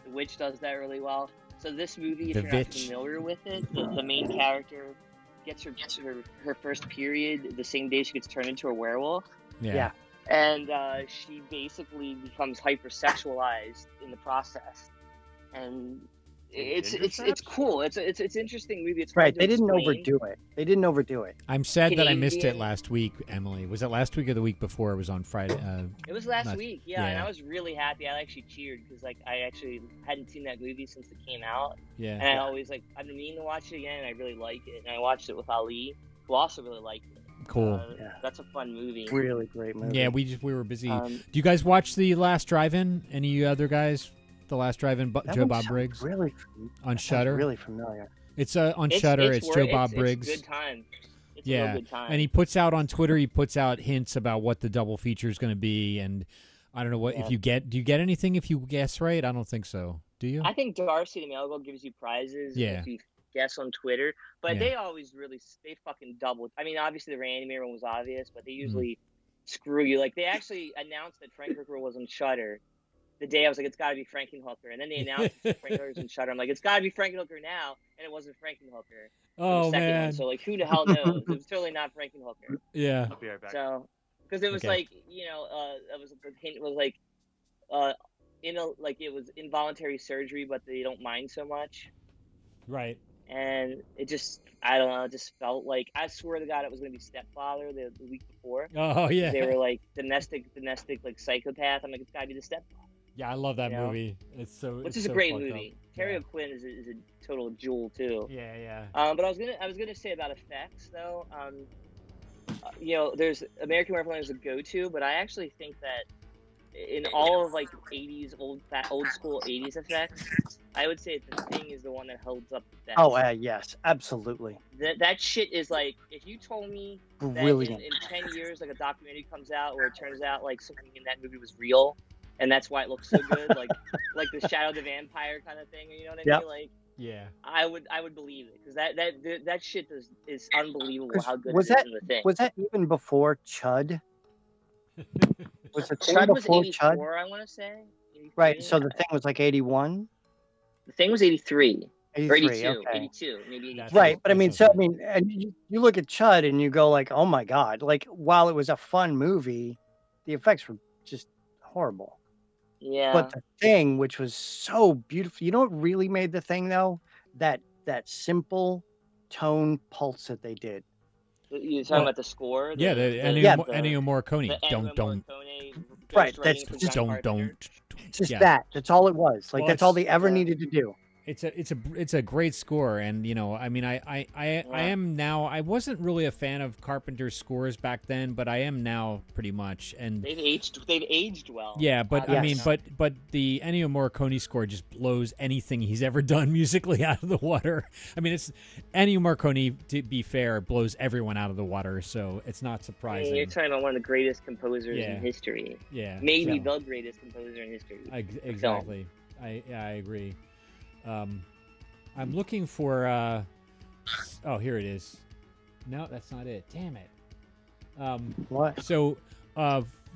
Witch does that really well. So this movie, if you're not familiar with it, the main character gets her first period the same day she gets turned into a werewolf.
Yeah.
And she basically becomes hypersexualized in the process. And it's cool. It's an interesting movie. It's
right. They didn't overdo it.
I'm sad that I missed it last week, Emily. Was it last week or the week before? It was on Friday.
It was last week. Yeah, and I was really happy. I actually cheered because I actually hadn't seen that movie since it came out.
Yeah.
And I always I've been meaning to watch it again. And I really like it. And I watched it with Ali, who also really liked it.
Cool.
That's a fun movie.
Really great movie.
Yeah, we were busy. Do you guys watch The Last Drive-In? Any of you other guys? The Last Drive-In, Joe Bob Briggs.
Really
on Shudder.
Really familiar.
It's on Shudder. It's Joe Bob Briggs.
It's a good time. It's a
real
good time.
And he puts out on Twitter. He puts out hints about what the double feature is going to be, and I don't know what if you get. Do you get anything if you guess right? I don't think so. Do you?
I think Darcy the Mail Girl gives you prizes if you guess on Twitter, but they always they fucking double. I mean, obviously the Reanimator one was obvious, but they usually screw you. Like they actually announced that Frankenhooker was on Shudder. The day I was like, it's got to be Frankenhooker. And then they announced Frankenhooker's in Shudder. I'm like, it's got to be Frankenhooker now. And it wasn't Frankenhooker.
Oh, man.
One. So, like, who the hell knows? It was totally not Frankenhooker.
Yeah.
I'll be right back.
So, because it was like, the hint was like, it was involuntary surgery, but they don't mind so much.
Right.
And it just, I don't know, it just felt like, I swear to God, it was going to be Stepfather the week before.
Oh yeah.
They were like domestic like psychopath. I'm like, it's got to be the Stepfather.
Yeah, I love that movie. It's so,
which
it's
is
so
a great
fucked
movie.
up.
Terry
Yeah.
O'Quinn is a total jewel too.
Yeah, yeah.
But I was gonna say about effects though. You know, there's American Werewolf is a go-to, but I actually think that in all of like 80s old school 80s effects, I would say The Thing is the one that holds up the best.
Oh, yes, absolutely.
That shit is like, if you told me
Brilliant.
that in 10 years, like a documentary comes out where it turns out like something in that movie was real, and that's why it looks so good, like the Shadow the Vampire kind of thing, you know what I mean? Like,
yeah,
I would believe it, because that shit is unbelievable how good
was
it is
that
in The Thing.
was that even before Chud? Was the Thing
Chud was
before
84,
Chud?
I want to say. 83?
Right. So The Thing was like 81.
The Thing was 83.
83,
Or 82,
okay.
82, maybe 82.
Right, but I mean, and you look at Chud and you go like, oh my God! Like, while it was a fun movie, the effects were just horrible.
Yeah.
But The Thing, which was so beautiful, you know what really made The Thing though? That simple tone pulse that they did.
You're talking about the score?
Yeah, Ennio Morricone. Don't.
Right, that's
just don't.
Just that. That's all it was. Like,
Well,
that's all they ever needed to do.
It's a great score, and you know, I mean, I am now. I wasn't really a fan of Carpenter's scores back then, but I am now pretty much. And
they've aged well.
Yeah, but I mean, but the Ennio Morricone score just blows anything he's ever done musically out of the water. I mean, it's Ennio Morricone, to be fair, blows everyone out of the water, so it's not surprising.
You're talking about one of the greatest composers in history.
Yeah,
maybe the greatest composer in history.
Exactly. I agree. I'm looking for oh, here it is. No, that's not it. Damn it.
What?
So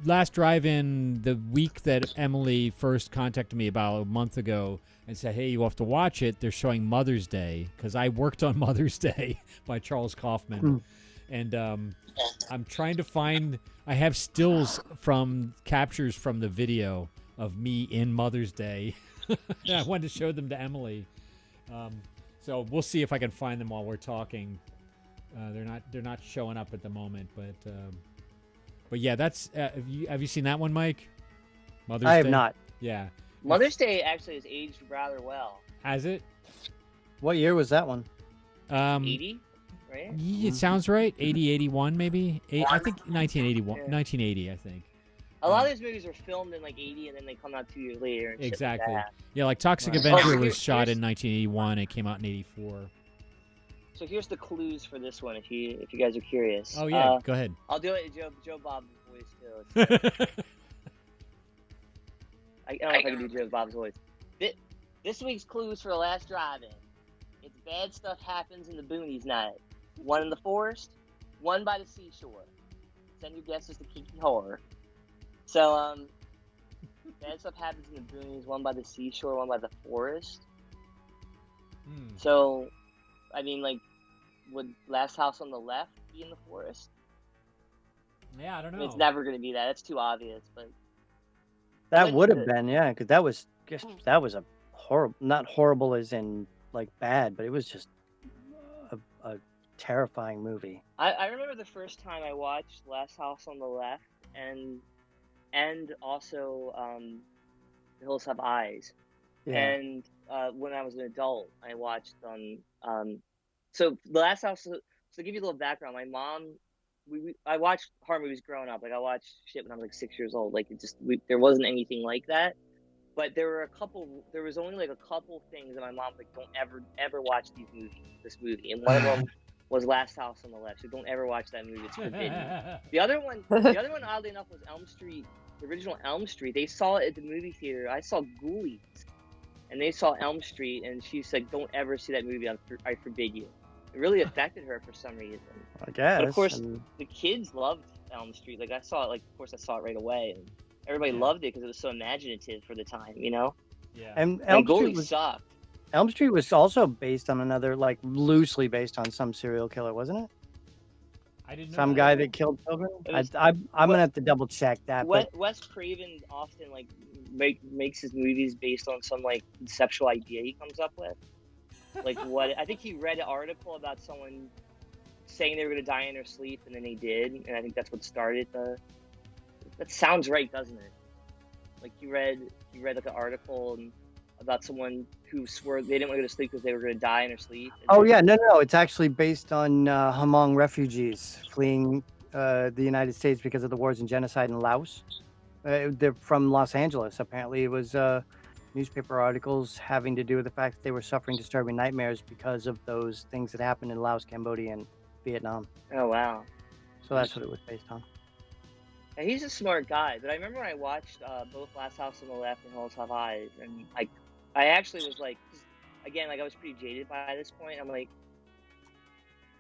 last drive-in, the week that Emily first contacted me about a month ago and said, hey, you have to watch it, they're showing Mother's Day, because I worked on Mother's Day by Charles Kaufman. And I'm trying to find, I have stills from captures from the video of me in Mother's Day. I wanted to show them to Emily, so we'll see if I can find them while we're talking. They're not showing up at the moment, but yeah, that's have you seen that one, Mike? Mother's Day?
I have not.
Yeah,
Mother's Day actually has aged rather well.
Has it?
What year was that one?
80, right?
It sounds right. 80, 81, maybe. I think 1981, 1980, I think.
A lot of these movies were filmed in like 80 and then they come out 2 years later. And
exactly.
Like
Yeah, like Toxic Avenger was shot in 1981. It came out in 84.
So here's the clues for this one, if you guys are curious.
Oh yeah, go ahead.
I'll do it in Joe Bob's voice too. I don't know if I can do Joe Bob's voice. This week's clues for the last drive-in. It's bad stuff happens in the boonies night. One in the forest, one by the seashore. Send your guesses to Kiki Horror. So, bad stuff happens in the boonies, one by the seashore, one by the forest. So, I mean, like, would Last House on the Left be in the forest?
Yeah, I don't know.
I mean, it's never going to be that. That's too obvious, but...
That would have been, yeah, because that was a horrible, not horrible as in, like, bad, but it was just a terrifying movie.
I remember the first time I watched Last House on the Left, and also The Hills Have Eyes.
Yeah.
And when I was an adult, I watched so The Last House. So to give you a little background, my mom, I watched horror movies growing up. Like, I watched shit when I was like 6 years old. Like, there wasn't anything like that. But there was only like a couple things that my mom was like, don't ever watch this movie. And one of them was Last House on the Left. So don't ever watch that movie. It's forbidden. The other one, oddly enough, was Elm Street. The original Elm Street. They saw it at the movie theater. I saw Ghoulies, and they saw Elm Street, and she said, "Don't ever see that movie. I forbid you." It really affected her for some reason.
I guess.
But of course, the kids loved Elm Street. Like, I saw it. Like, of course, I saw it right away, and everybody loved it because it was so imaginative for the time. You know.
Yeah.
And
Ghoulies sucked.
Elm Street was also based on another, like, loosely based on some serial killer, wasn't it?
I didn't know
Some
that.
guy that killed children.
was-
I'm gonna have to double check that. But
Wes Craven often like makes his movies based on some like conceptual idea he comes up with. Like what I think he read an article about someone saying they were going to die in their sleep, and then they did, and I think that's what started the. That sounds right, doesn't it? Like you read like an article about someone who swore they didn't want to go to sleep because they were going to die in their sleep.
oh yeah, no, it's actually based on Hmong refugees fleeing the United States because of the wars and genocide in Laos. They're from Los Angeles. Apparently, it was newspaper articles having to do with the fact that they were suffering disturbing nightmares because of those things that happened in Laos, Cambodia, and Vietnam.
Oh wow!
So that's what it was based on.
And he's a smart guy, but I remember when I watched both Last House on the Left and Hills Have Eyes, and I actually was like, again, like I was pretty jaded by this point. I'm like,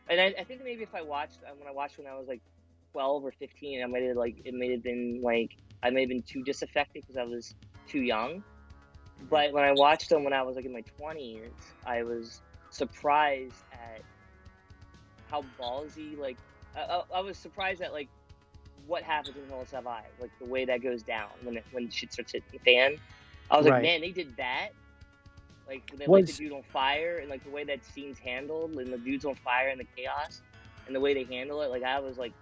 and I think maybe if I watched when I was like 12 or 15, I may have been too disaffected because I was too young. But when I watched them when I was like in my 20s, I was surprised at how ballsy. Like I was surprised at like what happens in Hills Have Eyes, like the way that goes down when shit starts hitting the fan. I was like, man, they did that. Like they lit the dude on fire, and like the way that scene's handled, and the dude's on fire and the chaos, and the way they handle it. Like I was like,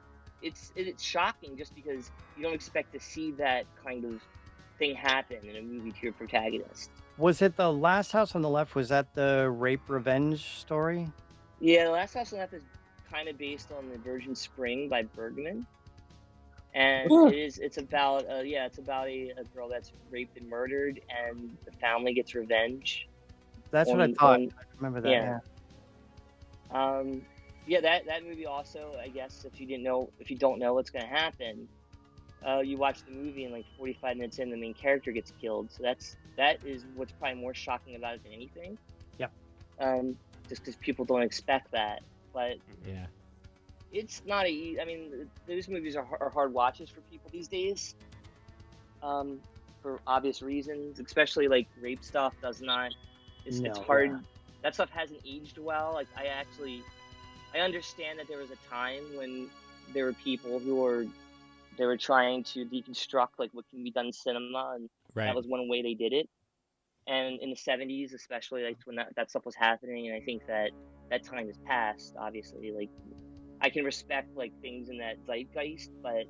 it's shocking just because you don't expect to see that kind of thing happen in a movie to your protagonist.
Was it The Last House on the Left? Was that the rape revenge story?
Yeah, The Last House on the Left is kind of based on The Virgin Spring by Bergman. And it's about a girl that's raped and murdered, and the family gets revenge.
That's what I thought. I remember that.
Yeah. That movie also, I guess, if you don't know what's gonna happen, you watch the movie and like 45 minutes in, the main character gets killed. So that is what's probably more shocking about it than anything.
Yeah.
Just because people don't expect that, but
yeah.
It's not I mean, those movies are hard watches for people these days, for obvious reasons. Especially like rape stuff does not. It's hard. Yeah. That stuff hasn't aged well. Like I understand that there was a time when there were people who were trying to deconstruct like what can be done in cinema, and that was one way they did it. And in the 70s, especially, like when that stuff was happening, and I think that time has passed. Obviously, like. I can respect like things in that zeitgeist, but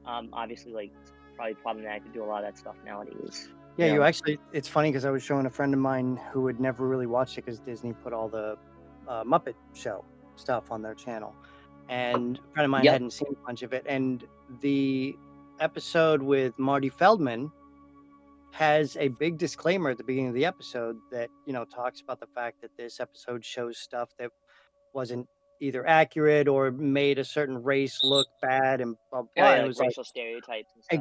obviously like it's probably problematic to do a lot of that stuff nowadays.
Yeah, you actually, it's funny because I was showing a friend of mine who had never really watched it because Disney put all the Muppet Show stuff on their channel. And a friend of mine hadn't seen a bunch of it. And the episode with Marty Feldman has a big disclaimer at the beginning of the episode that, talks about the fact that this episode shows stuff that wasn't either accurate or made a certain race look bad and blah, blah.
Yeah,
it was
racial stereotypes and stuff.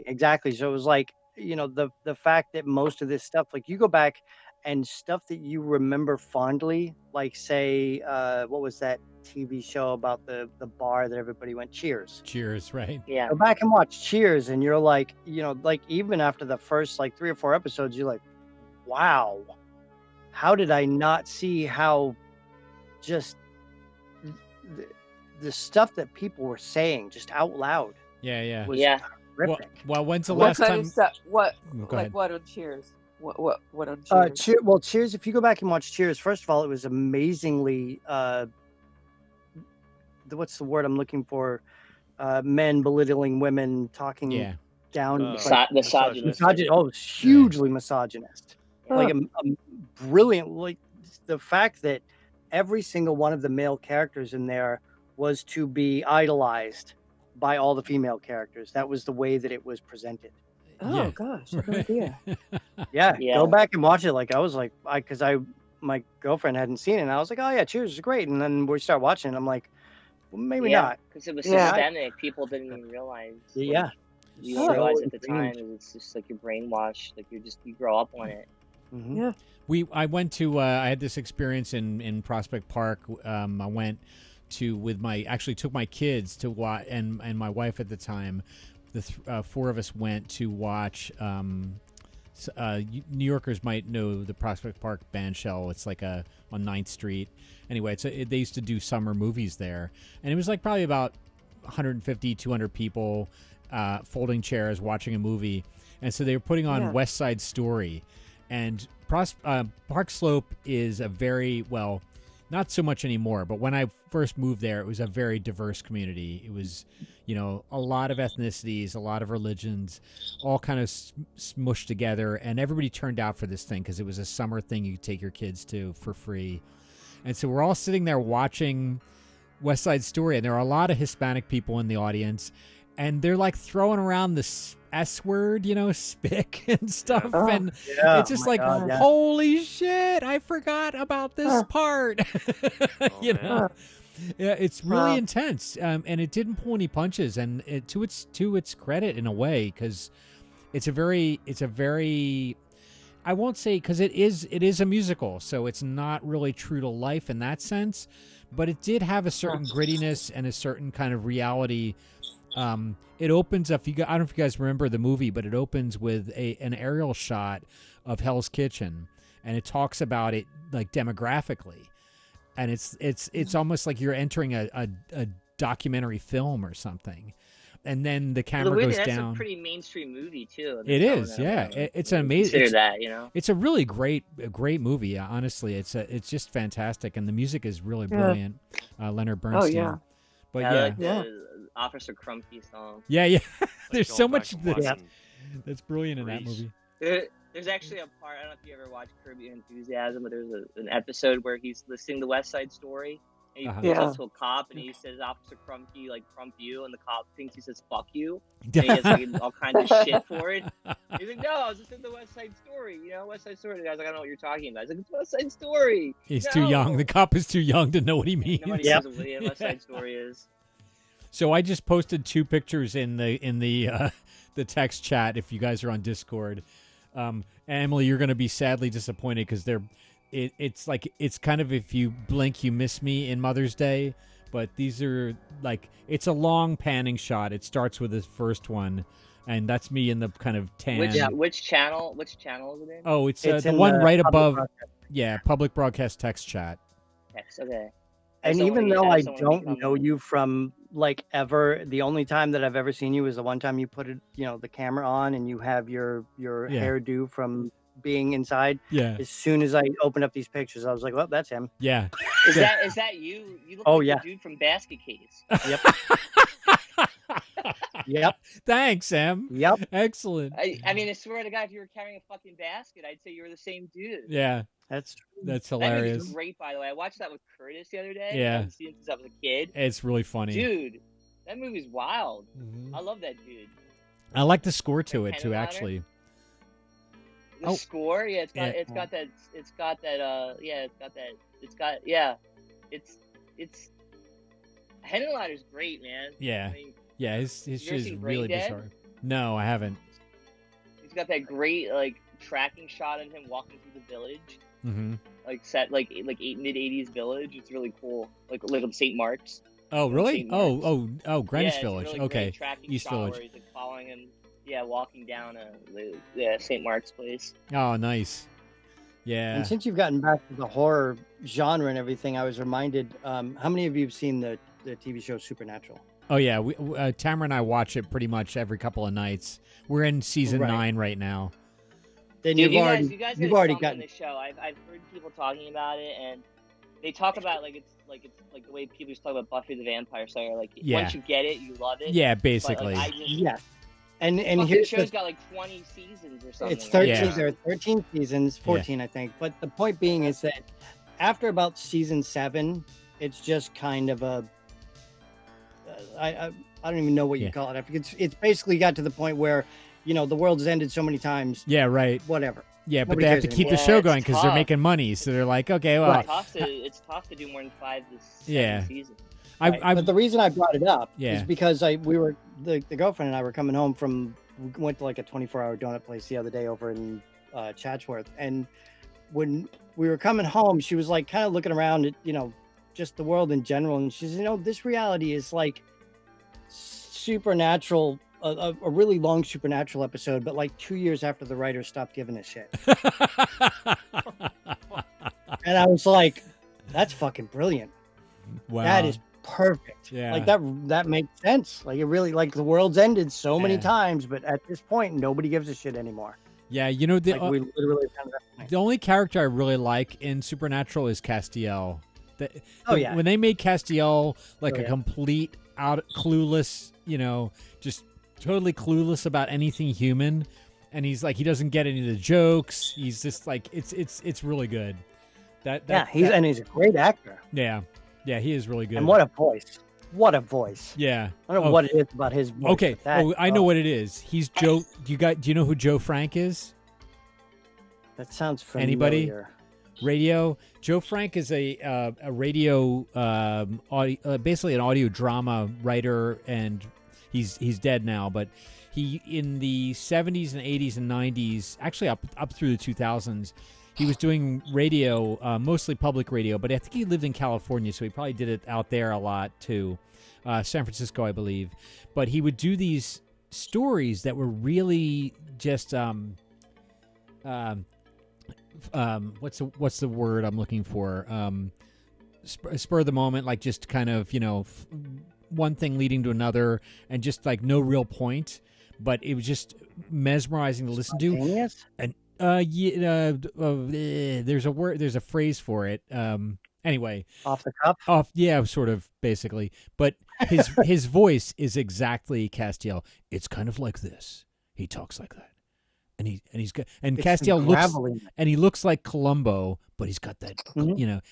Exactly. So it was like, the fact that most of this stuff, like you go back and stuff that you remember fondly, like say, what was that TV show about the bar that everybody went? Cheers, right?
Yeah.
Go back and watch Cheers, and you're like, like even after the first like 3 or 4 episodes, you're like, wow, how did I not see how just the stuff that people were saying just out loud.
Yeah.
Was horrific.
Well, when's the last time?
What on Cheers? What on Cheers?
Cheers. If you go back and watch Cheers, first of all, it was amazingly. What's the word I'm looking for? Men belittling women, talking down.
Misogynist.
Oh, it was hugely misogynist. Like a brilliant. Like the fact that every single one of the male characters in there was to be idolized by all the female characters. That was the way that it was presented.
Oh gosh, no idea.
Yeah, go back and watch it. Like I was like, my girlfriend hadn't seen it, and I was like, oh yeah, Cheers is great. And then we start watching, and I'm like, well, maybe not,
because it was systemic. People didn't even realize.
You
don't realize at the time. It's just like you're brainwashed. Like you grow up on it.
Mm-hmm.
Yeah.
I went to I had this experience in Prospect Park. I went to actually took my kids to watch, and my wife at the time. The 4 of us went to watch New Yorkers might know the Prospect Park Bandshell. It's like on 9th Street. Anyway, they used to do summer movies there, and it was like probably about 150, 200 people, folding chairs watching a movie, and so they were putting on West Side Story, and Park Slope is a very not so much anymore, but when I first moved there, it was a very diverse community. It was, a lot of ethnicities, a lot of religions, all kind of smushed together, and everybody turned out for this thing because it was a summer thing you could take your kids to for free. And so we're all sitting there watching West Side Story, and there are a lot of Hispanic people in the audience, and they're like throwing around the S word, spick and stuff. And it's just like, holy shit, I forgot about this part. Yeah, it's really intense. And it didn't pull any punches. And to its credit in a way, because it's a very, I won't say, because it is a musical, so it's not really true to life in that sense, but it did have a certain grittiness and a certain kind of reality. It opens up. I don't know if you guys remember the movie, but it opens with an aerial shot of Hell's Kitchen, and it talks about it like demographically, and it's almost like you're entering a documentary film or something. And then the camera goes down.
That's a pretty mainstream movie too.
It is, yeah. It's an amazing.
Consider that,
It's a really great movie. Honestly, it's just fantastic, and the music is really brilliant. Leonard Bernstein.
Oh yeah.
But
I like the Officer Crumpy song.
Yeah. There's so much that's brilliant in that movie.
There's actually a part, I don't know if you ever watched Curb Your Enthusiasm, but there's an episode where he's listening to West Side Story, and he goes to a cop, and he says, Officer Crumpy, like, crump you, and the cop thinks he says, fuck you, and he gets like, all kinds of shit for it. He's like, no, I was listening to West Side Story, West Side Story. The guy's like, I don't know what you're talking about. He's like, it's West Side Story.
He's too young. The cop is too young to know what he means.
Nobody knows what West Side Story is.
So I just posted 2 pictures in the text chat. If you guys are on Discord, Emily, you're going to be sadly disappointed because it's kind of if you blink you miss me in Mother's Day. But these are like it's a long panning shot. It starts with the first one, and that's me in the kind of tan.
Which channel? Which channel is it in?
Oh, it's the one right above. Public broadcast text chat.
Text, okay.
And even though I don't know you from like ever, the only time that I've ever seen you is the one time you put the camera on and you have your hairdo from being inside.
Yeah.
As soon as I opened up these pictures, I was like, well, that's him.
Yeah.
Is that you? You look like the dude from Basket Case.
Yep. Yep.
Thanks, Sam.
Yep.
Excellent.
I mean, I swear to God, if you were carrying a fucking basket, I'd say you were the same dude.
Yeah.
That's true.
That's hilarious.
That movie's great, by the way. I watched that with Curtis the other day.
Yeah.
I haven't seen it since I was a kid.
It's really funny.
Dude, that movie's wild.
Mm-hmm.
I love that dude.
I like the score to it too, actually.
The score, it's Henenlotter's great, man.
Yeah.
I mean,
his shit is really bizarre. No, I haven't.
He's got that great like tracking shot of him walking through the village.
Mm-hmm.
Like set like mid 80s village. It's really cool. Like St. Mark's.
Oh really? Oh, Greenwich Village.
Really
okay.
East Village. Where he's like following him. Yeah, walking down the St. Mark's place.
Oh, nice. Yeah.
And since you've gotten back to the horror genre and everything, I was reminded. How many of you have seen the TV show Supernatural?
Oh yeah, Tamara and I watch it pretty much every couple of nights. We're in season 9 right now.
Then
Dude,
you've already gotten
the show. I've heard people talking about it, and they talk about it's like the way people used to talk about Buffy the Vampire Slayer. Like once you get it, you love it.
Yeah, basically.
But, like, And
here's show's got like 20 seasons or something.
It's 13. There are 13 seasons, 14 I think. But the point being is that after about season 7, it's just kind of a I don't even know what you call it. It's basically got to the point where the world has ended so many times.
Yeah, right.
Whatever.
Yeah, but they have to keep the show going because they're making money. So they're like, okay, well,
it's tough to do more than 5 to 7 seasons.
But the reason I brought it up is because the girlfriend and I were coming home we went to like a 24-hour donut place the other day over in Chatsworth, and when we were coming home, she was like kind of looking around at just the world in general, and she said, this reality is like supernatural a really long Supernatural episode, but like 2 years after the writers stopped giving a shit. And I was like, that's fucking brilliant.
Wow.
That is perfect.
Yeah.
Like that makes sense. Like it really, like the world's ended so many times, but at this point, nobody gives a shit anymore.
Yeah, you know,
we literally found that point.
The only character I really like in Supernatural is Castiel. When they made Castiel like a complete clueless, just totally clueless about anything human, and he's like, he doesn't get any of the jokes. He's just like, it's really good. And
he's a great actor.
Yeah, he is really good.
And what a voice! What a voice!
Yeah,
I don't know what it is about his voice.
Okay, I know what it is. He's Joe. Do you know who Joe Frank is?
That sounds familiar.
Anybody? Radio. Joe Frank is a radio, basically an audio drama writer, and he's dead now. But he, in the 70s and 80s and 90s, actually up through the 2000s, he was doing radio, mostly public radio. But I think he lived in California, so he probably did it out there a lot too. San Francisco, I believe. But he would do these stories that were really just what's the word I'm looking for? Spur of the moment, like just kind of, one thing leading to another, and just like no real point, but it was just mesmerizing to listen to. And there's a phrase for it. Anyway,
off the cuff.
Sort of, basically. But his voice is exactly Castiel. It's kind of like this. He talks like that. And Castiel looks like Columbo, but he's got that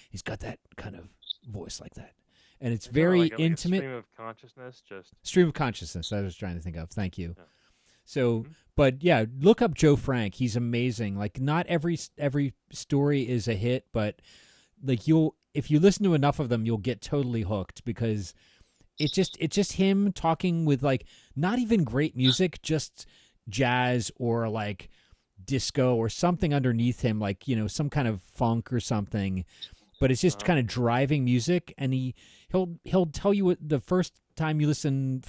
he's got that kind of voice like that, and it's very intimate.
Stream of consciousness,
stream of consciousness. I was trying to think of. Thank you. Yeah. So, but yeah, look up Joe Frank. He's amazing. Like, not every story is a hit, but like if you listen to enough of them, you'll get totally hooked, because it's just him talking with like not even great music, just jazz or like disco or something underneath him, like some kind of funk or something, but it's just kind of driving music. And he'll tell you what, the first time I listened,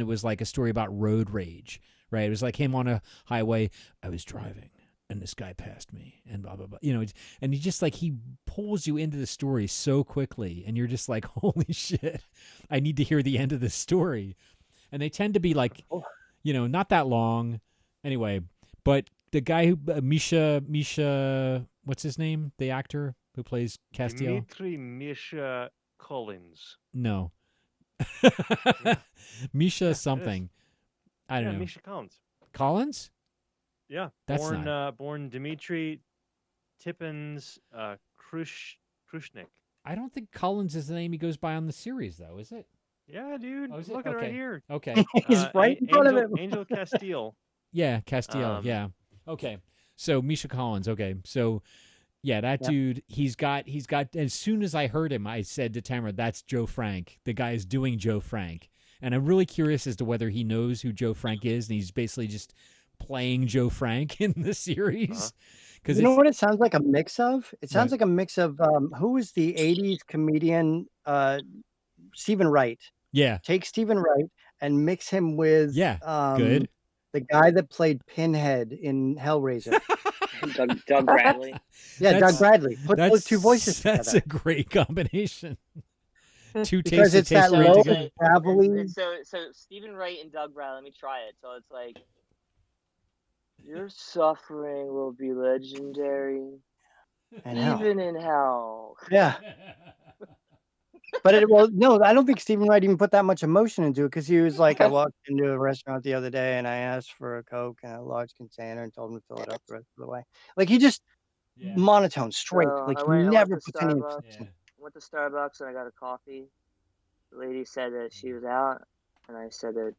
it was like a story about road rage, right? It was like him on a highway. I was driving and this guy passed me and blah blah blah, and he just like, he pulls you into the story so quickly, and you're just like, holy shit, I need to hear the end of this story. And they tend to be like, not that long. Anyway, but the guy who, Misha, what's his name? The actor who plays Castiel?
Dimitri Misha Collins.
No. Misha something. I don't know.
Misha Collins.
Collins?
Yeah.
That's
born Dimitri Tippins Krushnik.
I don't think Collins is the name he goes by on the series, though, is it?
Yeah, dude. Look at it right here.
Okay.
He's right in front of him.
Angel Castiel.
Yeah, Castiel. Yeah. Okay. So Misha Collins. Okay. So yeah, that dude, he's got, as soon as I heard him, I said to Tamara, that's Joe Frank. The guy is doing Joe Frank. And I'm really curious as to whether he knows who Joe Frank is, and he's basically just playing Joe Frank in the series.
Because you know what it sounds like a mix of? It sounds like a mix of who was the 80s comedian Stephen Wright.
Yeah.
Take Stephen Wright and mix him with
good.
The guy that played Pinhead in Hellraiser.
Doug Bradley.
Yeah, Doug Bradley. Put those two voices together.
That's a great combination. Two
because
tastes
it's that low gravelly.
So Stephen Wright and Doug Bradley. Let me try it. So it's like, your suffering will be legendary, even in hell.
Yeah. But I don't think Stephen Wright even put that much emotion into it, because he was like, I walked into a restaurant the other day and I asked for a Coke and a large container and told him to fill it up the rest of the way. Like, he just monotone, straight. Like, he never puts any.
I went to Starbucks and I got a coffee. The lady said that she was out, and I said that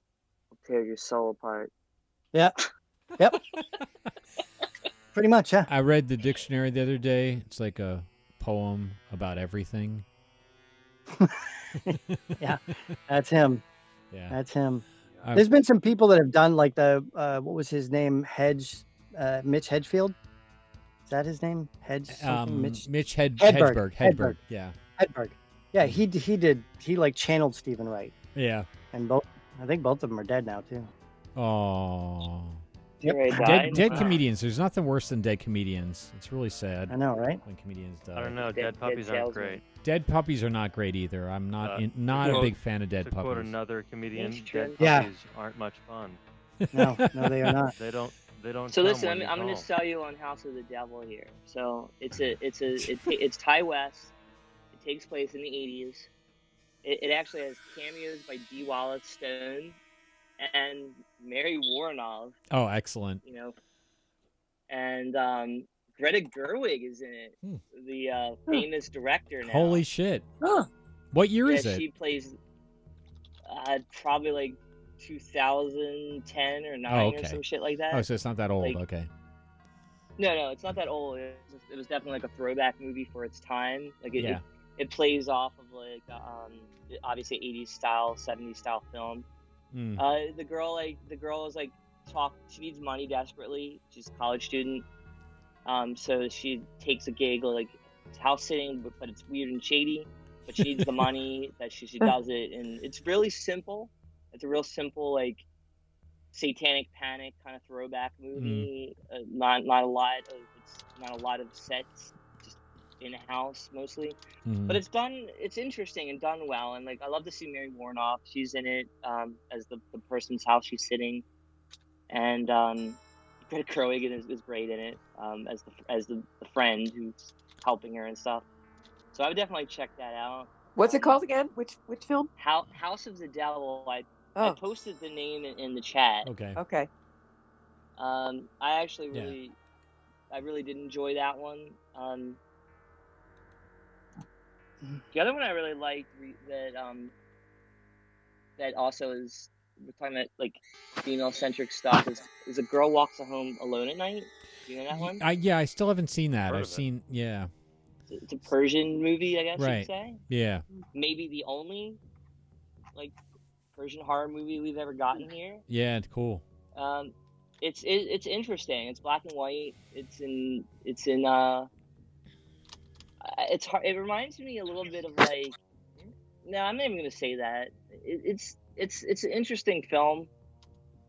I'll tear your soul apart.
Yeah. Yep. Pretty much, yeah.
I read the dictionary the other day. It's like a poem about everything.
Yeah, that's him.
Yeah,
that's him. There's been some people that have done like the what was his name? Mitch Hedgefield. Is that his name?
Mitch Hedberg. Yeah.
Hedberg. Yeah, he like channeled Stephen Wright.
Yeah.
And I think both of them are dead now too.
Oh. Dead comedians. There's nothing worse than dead comedians. It's really sad.
I know, right?
When comedians die.
I don't know. Dead puppies aren't great.
Dead puppies are not great either. I'm not a big fan of dead puppies.
To quote another comedian, dead
Yeah.
puppies aren't much fun.
No, they are not.
They don't.
So listen, I'm going to sell you on House of the Devil here. So it's Ty West. It takes place in the 80s. It actually has cameos by D. Wallace Stone and Mary Warnoff.
Oh, excellent.
You know, and Greta Gerwig is in it, the famous director now.
Holy shit! What year is it?
She plays probably like 2010 or 9 or some shit like that.
Oh, so it's not that old. Okay.
No, it's not that old. It was definitely like a throwback movie for its time. Like it plays off of like obviously 80s style, 70s style film. The girl is like she needs money desperately. She's a college student. So she takes a gig like house sitting, but it's weird and shady. But she needs the money. That she does it, and it's really simple. It's a real simple like satanic panic kind of throwback movie. Not a lot of sets, just in a house mostly. But it's interesting and done well. And like I love to see Mary Warnoff. She's in it as the person's house she's sitting, and Greta Gerwig is great in it as the friend who's helping her and stuff. So I would definitely check that out.
What's it called again? Which film?
House of the Devil. I posted the name in the chat.
Okay.
I actually really did enjoy that one. The other one I really liked that also is, we're talking about like female centric stuff, is A Girl Walks Home Alone at Night. You know that one?
I still haven't seen that. I've seen
It's a Persian movie, I guess you'd say.
Yeah.
Maybe the only like Persian horror movie we've ever gotten here.
Yeah, it's cool.
It's interesting. It's black and white. It's hard. It reminds me a little bit of like. No, I'm not even gonna say that. It's an interesting film.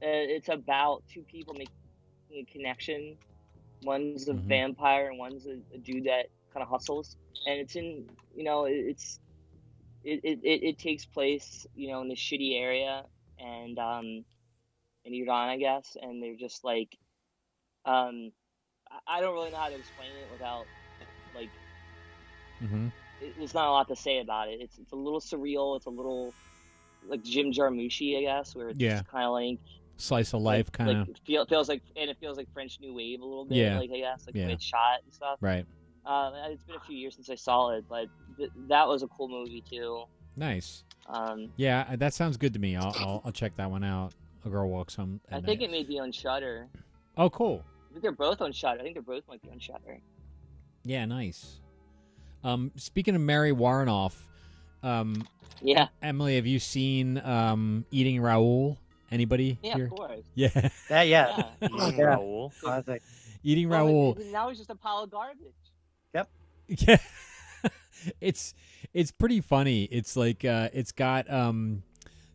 It's about two people making a connection. One's a vampire and one's a dude that kind of hustles, and it's in it takes place in this shitty area and in Iran, I guess, and they're just like I don't really know how to explain it without like there's not a lot to say about it. It's a little surreal. It's a little like Jim Jarmusch, I guess, where it's just kind of like
slice of life kind of.
Like, it feels like French New Wave a little bit. Like I guess the way it's shot and stuff.
Right.
It's been a few years since I saw it, but that was a cool movie too.
Nice. Yeah, that sounds good to me. I'll check that one out. A Girl Walks Home.
I think it may be on Shudder.
Oh, cool.
I think they're both on Shudder. I think they both might be on Shudder.
Yeah, nice. Speaking of Mary Warnoff, Emily, have you seen Eating Raoul? Anybody here?
Of course.
Yeah.
Eating Raoul.
Classic.
Eating Raoul.
Now he's just a pile of garbage.
Yep.
Yeah. It's pretty funny. It's like it's got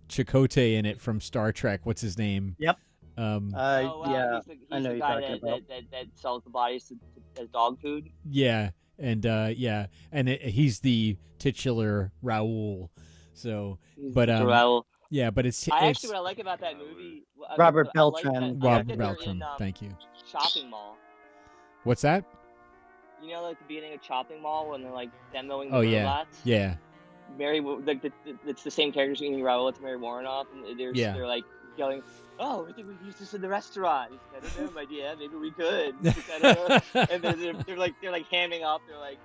Chakotay in it from Star Trek. What's his name?
Yep.
Yeah. He's
I know
the
you're
guy
talking about.
that sells the bodies as dog food.
Yeah. And he's the titular Raoul. So, but
Raoul.
Yeah, but it's
actually what I like about that movie.
Robert Beltran.
Robert Beltran. Thank you.
Shopping mall.
What's that?
You know, like the beginning of Shopping Mall when they're like demoing the robots.
Yeah.
It's the same characters eating Raoul. It's Mary Warnoff, and they're like yelling, "Oh, I think we could use this in the restaurant." I don't know, my dear. Maybe we could. I don't know. And then they're like hamming up. They're like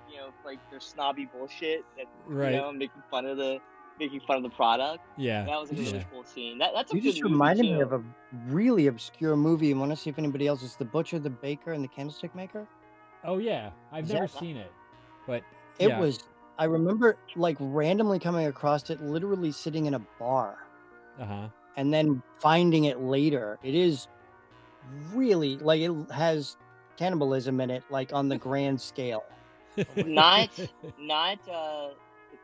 they're snobby bullshit. And, making fun of the product.
Yeah.
That was a really cool scene. That's a
You
good
just
movie
reminded
too.
me of a really obscure movie. I want to see if anybody else is The Butcher, the Baker, and the Candlestick Maker.
Oh yeah, I've never seen it, but
it was. I remember like randomly coming across it, literally sitting in a bar, and then finding it later. It is really like it has cannibalism in it, like on the grand scale.
Not the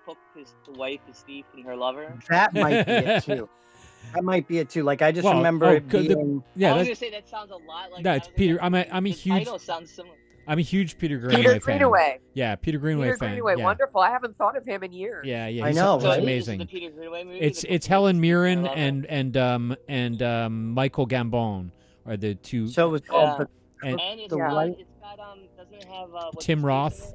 cook, the wife is thief, and her lover.
That might be it too. That might be it too. Like I just remember it being.
I was gonna say that sounds a lot like.
That's Peter. I'm a huge.
Title sounds similar.
I'm a huge Peter Greenaway fan. Yeah, Peter Greenaway fan.
Greenaway,
yeah.
wonderful. I haven't thought of him in years.
Yeah,
I know.
He's
right?
amazing.
The Peter Greenaway movie.
It's Helen Mirren and Michael Gambon are the two.
So it was called
and it's got doesn't it have
Tim Roth?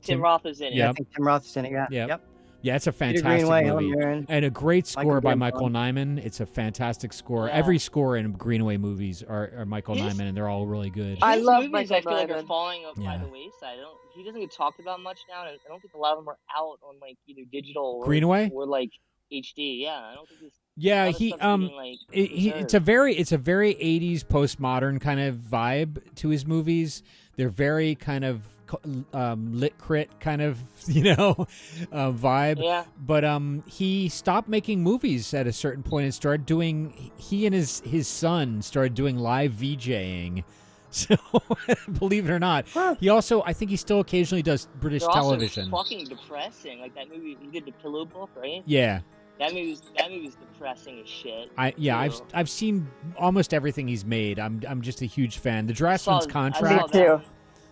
Tim Roth is in it.
Yeah, I think Tim Roth is in it. Yeah.
Yep. Yeah, it's a fantastic movie. And a great score by Michael Nyman. It's a fantastic score. Yeah. Every score in Greenaway movies are Michael Nyman, and they're all really good.
I love
movies.
Michael
I feel like
Nyman.
are falling by the wayside. He doesn't get talked about much now, and I don't think a lot of them are out on like either digital
Greenaway
or like HD. Yeah, I don't think he's.
Yeah, it's a very 80s postmodern kind of vibe to his movies. They're very kind of lit crit kind of vibe.
Yeah.
But he stopped making movies at a certain point and started doing. He and his son started doing live VJing. So believe it or not, he also I think he still occasionally does British television.
Fucking depressing, like that movie he did, The Pillow Book, right?
Yeah.
That movie's depressing as shit.
I've seen almost everything he's made. I'm just a huge fan. The Draftsman's Contract.
Me too.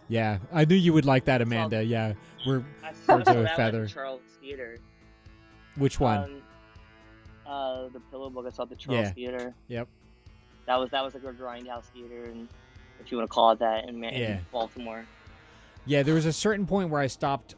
Yeah, I knew you would like that, Amanda. Yeah, we're birds of a feather.
Charles Theater.
Which one?
The Pillow Book. I saw the Charles Theater.
Yep.
That was like a grindhouse theater, and if you want to call it that, in Baltimore. Yeah,
there was a certain point where I stopped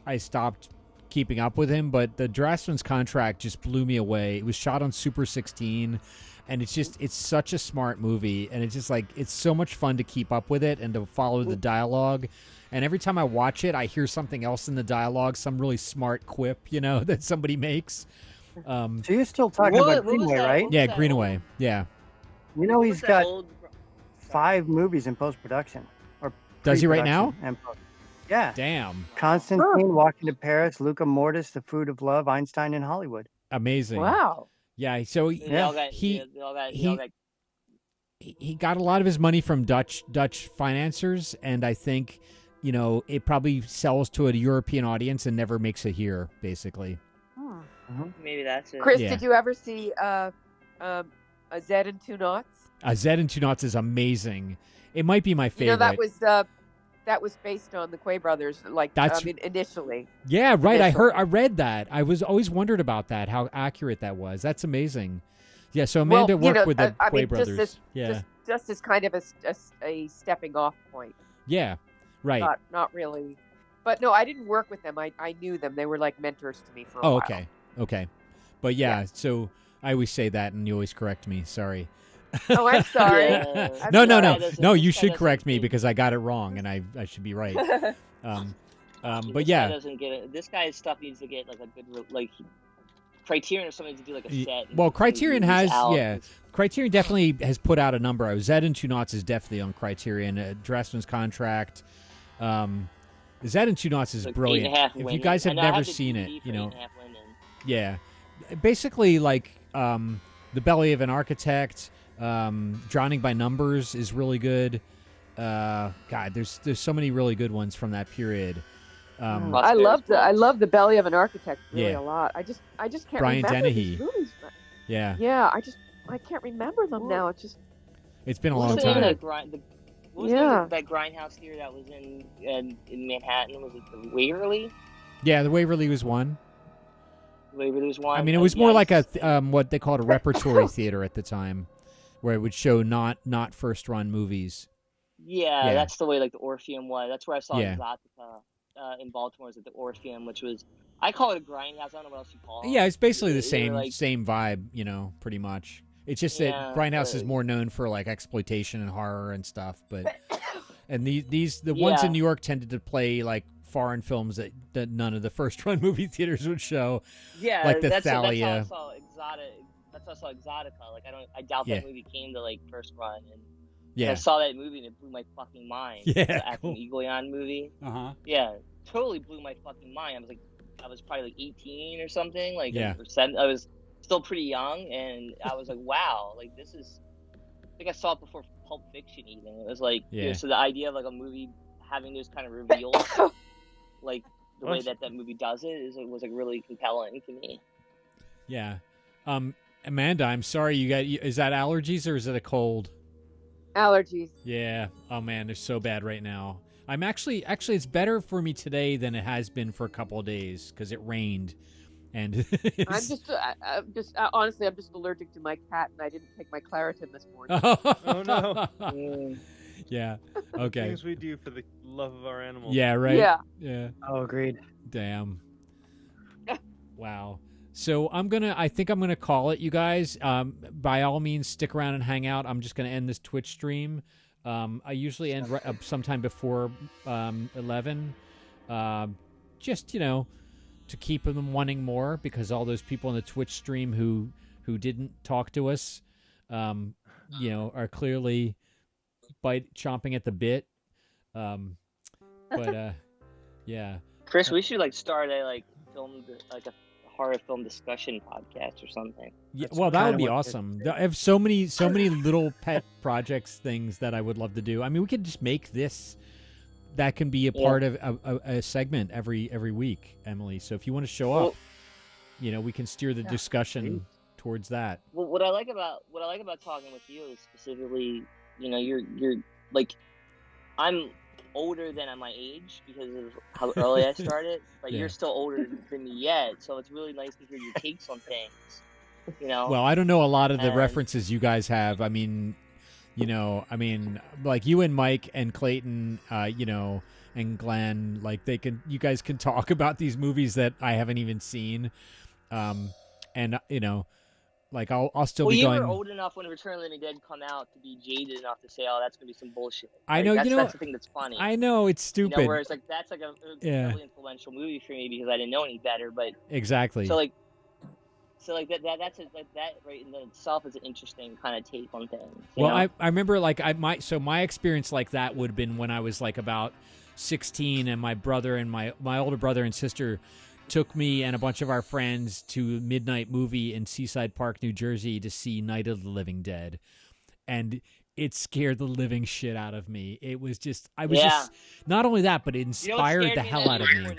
keeping up with him, but the Draftsman's Contract just blew me away. It was shot on Super 16, and it's such a smart movie, and it's just like it's so much fun to keep up with it and to follow the dialogue. And every time I watch it, I hear something else in the dialogue, some really smart quip, that somebody makes.
So you're still talking about Greenaway, right?
Yeah, Greenaway. Yeah.
He's got 5 movies in post-production. Or
does he right now?
Yeah.
Damn.
Constantine, Walking to Paris, Luca Mortis, The Food of Love, Einstein in Hollywood.
Amazing.
Wow.
Yeah. So he got a lot of his money from Dutch financiers, and I think, it probably sells to a European audience and never makes it here, basically.
Maybe that's it.
Chris, did you ever see A Z and Two Knots?
A Z and Two Knots is amazing. It might be my favorite.
That was based on the Quay brothers, initially.
Yeah, right. I read that. I was always wondered about that, how accurate that was. That's amazing. Yeah, so Amanda worked with the Quay brothers.
Just as kind of a stepping off point.
Yeah, right.
Not really. But no, I didn't work with them. I knew them. They were like mentors to me for a while.
Okay. But so I always say that, and you always correct me. Sorry.
Oh, I'm sorry.
No. You should correct me because I got it wrong, and I should be right. But yeah,
doesn't get it. This guy's stuff needs to get like a good Criterion or something to do like a set.
Well, Criterion has Criterion definitely has put out a number. Z and Two Knots is definitely on Criterion. Draftsman's Contract. Z and Two Knots is brilliant. If you guys have never seen it, yeah, basically like The Belly of an Architect. Drowning by Numbers is really good. God, there's so many really good ones from that period.
I love The Belly of an Architect a lot. I just can't
Brian
remember
Dennehy.
these movies.
Yeah.
I can't remember them now.
It's been a long time.
What was that grindhouse theater that was in Manhattan? Was it the Waverly?
Yeah, the Waverly was one.
Waverly was one.
I mean, it was more like a what they called a repertory theater at the time, where it would show not first run movies.
Yeah, that's the way like the Orpheum was. That's where I saw Exotica in Baltimore. Was at the Orpheum, which was I call it a grindhouse. I don't know what else you call it.
Yeah, it's basically the same vibe, pretty much. It's just that Grindhouse is more known for like exploitation and horror and stuff, and the ones in New York tended to play like foreign films that none of the first run movie theaters would show.
Yeah,
like the
That's
Thalia.
how I saw Exotica. Like I doubt that movie came to like first run. And I saw that movie and it blew my fucking mind.
Yeah,
the Acme Eagle movie. Yeah, totally blew my fucking mind. I was probably like 18 or something. Like I was still pretty young, and I was like, wow, like this is. I think I saw it before Pulp Fiction. Even it was like, so the idea of like a movie having those kind of reveals, like the way that movie does it, was like really compelling to me.
Yeah. Amanda, I'm sorry. Is that allergies or is it a cold?
Allergies.
Yeah. Oh man, they're so bad right now. I'm actually it's better for me today than it has been for a couple of days because it rained, and
Honestly, I'm just allergic to my cat, and I didn't take my Claritin this morning.
Oh no.
Yeah. Okay.
Things we do for the love of our animals.
Yeah. Right.
Yeah.
Yeah.
Oh, agreed.
Damn. Wow. So I think I'm gonna call it, you guys. By all means, stick around and hang out. I'm just gonna end this Twitch stream. I usually end sometime before 11. Just to keep them wanting more, because all those people in the Twitch stream who didn't talk to us, are clearly chomping at the bit. Yeah.
Chris, we should start a film a horror film discussion podcast or something.
Yeah, well, that would be awesome. I have so many little pet projects, things that I would love to do. I mean, we could just make this. That can be a part of a segment every week, Emily. So if you want to show up, we can steer the discussion towards that.
Well, what I like about talking with you is specifically, you're I'm older than at my age because of how early I started, but you're still older than me yet, so it's really nice to hear your takes on things.
Well, I don't know a lot of the references you guys have. I mean, like you and Mike and Clayton, and Glenn, you guys can talk about these movies that I haven't even seen, and I'll still be going.
You were old enough when Return of the Living Dead come out to be jaded enough to say, "Oh, that's gonna be some bullshit."
I know,
that's the thing that's funny.
I know it's stupid.
Whereas that's a really influential movie for me because I didn't know any better. But
exactly.
So that right in itself is an interesting kind of take on things.
Well, I remember my experience like that would have been when I was about 16, and my brother and my older brother and sister took me and a bunch of our friends to a midnight movie in Seaside Park, New Jersey to see Night of the Living Dead. And it scared the living shit out of me. It was just, just, not only that, but it inspired the hell out of me.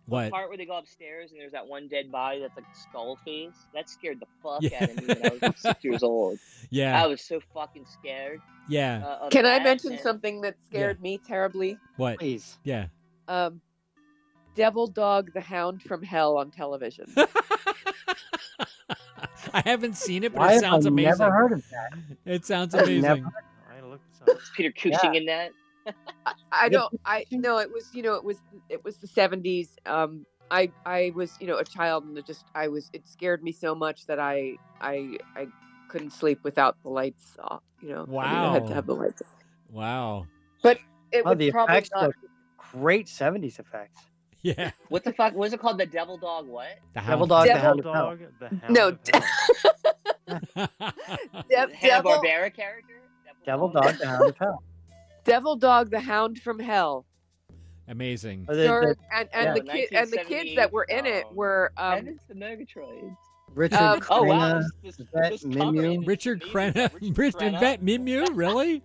What?
The part where they go upstairs and there's that one dead body that's like skull face. That scared the fuck out of me when I was 6 years old.
Yeah.
I was so fucking scared.
Yeah.
Can I mention something that scared me terribly?
What?
Please.
Yeah.
Devil Dog the Hound from Hell on television.
I haven't seen it, but it sounds amazing.
I've never heard of that.
It sounds amazing.
Is Peter Cushing in that?
It was the 70s. I was, a child, and it scared me so much that I couldn't sleep without the lights off,
Wow.
I had to have the lights off.
Wow.
But it was
the
probably
effects
not...
great 70s effects.
Yeah.
What the fuck? What is it called? The Devil Dog what?
The
Devil Dog, the Hound of
Dog,
Hell.
the Hound
No.
of Hell.
Hanna-Barbera character?
Devil Dog, the Hound of Hell.
Devil Dog the Hound from Hell.
Amazing.
The kids that were in it were
and it's the Megatroids.
Richard Crenna, Yvette Mimieux.
Richard Crenna, Yvette Mimieux, really?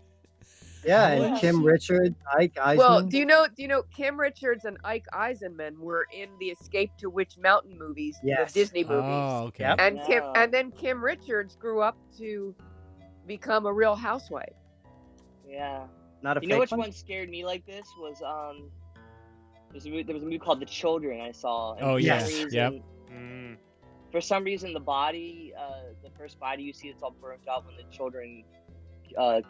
Yeah, and Kim Richards, Ike Eisman.
Well, do you know Kim Richards and Ike Eisenman were in the Escape to Witch Mountain movies, the Disney movies.
Oh, okay.
Yep.
And then Kim Richards grew up to become a Real Housewife.
Yeah.
Not a
You
fake
know which
one?
one scared me like this was there was a movie called The Children I saw. And
Oh,
for
yes.
some reason,
Yep.
For some reason, the body, the first body you see, it's all burnt up when the children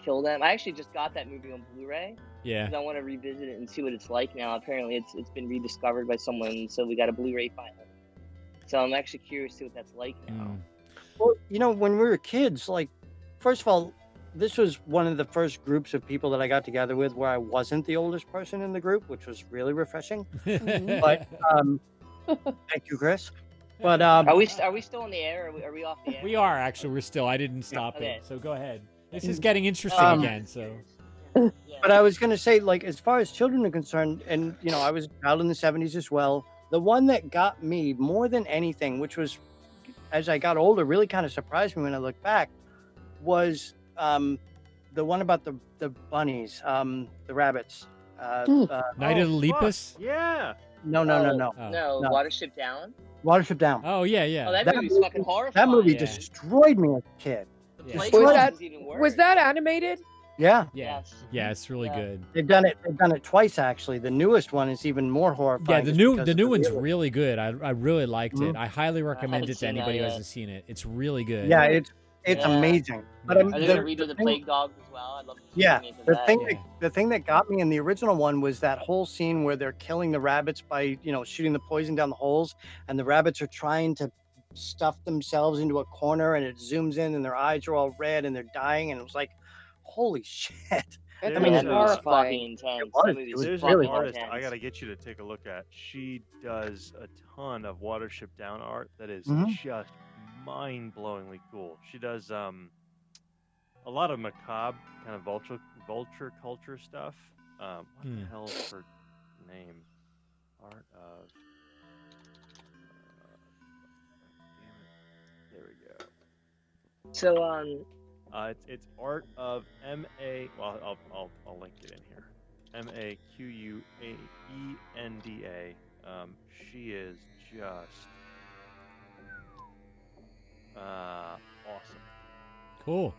kill them. I actually just got that movie on Blu-ray.
Yeah.
Because I want to revisit it and see what it's like now. Apparently, it's been rediscovered by someone, so we got a Blu-ray finally. So I'm actually curious to see what that's like now.
Well, when we were kids, first of all, this was one of the first groups of people that I got together with where I wasn't the oldest person in the group, which was really refreshing. But thank you, Chris. But
are we still in the air? Are we off the air?
We are actually. We're still. I didn't stop it. So go ahead. This is getting interesting again. So.
But I was going to say, as far as children are concerned, and I was a child in the 70s as well. The one that got me more than anything, which was, as I got older, really kind of surprised me when I look back, was the one about the bunnies, the rabbits.
Night of the Lepus?
Yeah.
No.
No, Watership Down?
Watership Down.
Oh yeah.
Oh, that
That
movie's
movie-
fucking horrifying.
That movie
Yeah.
destroyed me as a kid.
The
Yeah.
Plague
Was
Dogs
that-
is even worse.
Was that animated?
Yeah,
Yes.
Yeah, it's really
Yeah.
good.
they've done it twice actually. The newest one is even more horrifying.
Yeah,
just
the
because
new
of
one's
realism.
really good. I really liked
Mhm.
it. I highly recommend
haven't
it to
seen that
anybody who
yet.
hasn't seen it. It's really good.
Yeah, it's
Yeah.
amazing. But
Yeah.
I'm,
Are they gonna redo the Plague Dogs as well? I'd love to see
Yeah,
a remake of
the
that.
thing
Yeah.
the thing that got me in the original one was that whole scene where they're killing the rabbits by shooting the poison down the holes, and the rabbits are trying to stuff themselves into a corner, and it zooms in, and their eyes are all red, and they're dying, and it was like, holy shit!
That
I
I
mean,
mean,
it's
that movie's
horrifying.
fucking intense.
was.
That
It
movie's
was
There's
really
an
fucking
artist
intense.
I gotta get you to take a look at. She does a ton of Watership Down art that is
Mhm.
just mind-blowingly cool. She does a lot of macabre kind of vulture culture stuff. What the hell is her name? Art of. Damn it. There we go.
So,
It's art of M.A. Well, I'll link it in here. MAQUAENDA. She is just awesome.
Cool.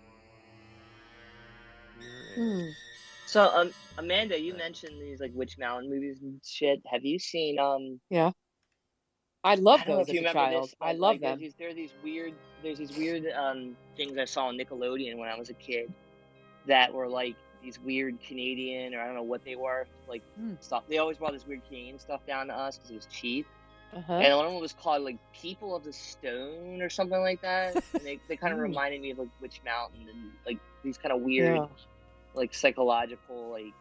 Here is
so Amanda, you mentioned these like Witch Mountain movies and shit. Have you seen
Yeah. I
I
loved
don't know
those
if you
as a
remember
child.
this,
I
but
love
like
them.
there's these weird things I saw on Nickelodeon when I was a kid that were like these weird Canadian, or I don't know what they were, like stuff. They always brought this weird Canadian stuff down to us because it was cheap.
Uh-huh.
And one of them was called like People of the Stone or something like that. And they kind of reminded me of like Witch Mountain and like these kind of weird,
Yeah.
like psychological, like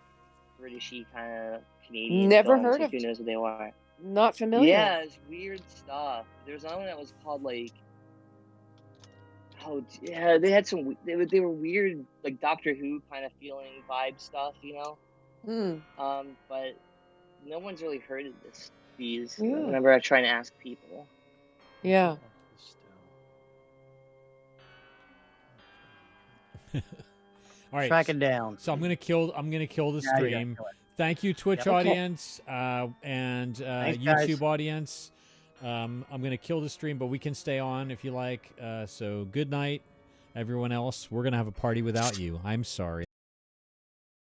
Britishy kind of Canadian.
Never
films,
heard
like,
of
who knows what they were.
Not familiar.
Yeah, it's weird stuff. There's another one that was called like, oh yeah, they had some. They were weird, like Doctor Who kind of feeling vibe stuff, But no one's really heard of these.
Yeah.
Whenever I try and ask people.
Yeah.
All right.
Track it down.
So I'm gonna kill the
Yeah, you gotta
stream.
kill it.
Thank you, Twitch
Yep.
audience, and
Thanks,
YouTube
guys.
audience. I'm gonna kill the stream, but we can stay on if you like. So good night, everyone else. We're gonna have a party without you. I'm sorry.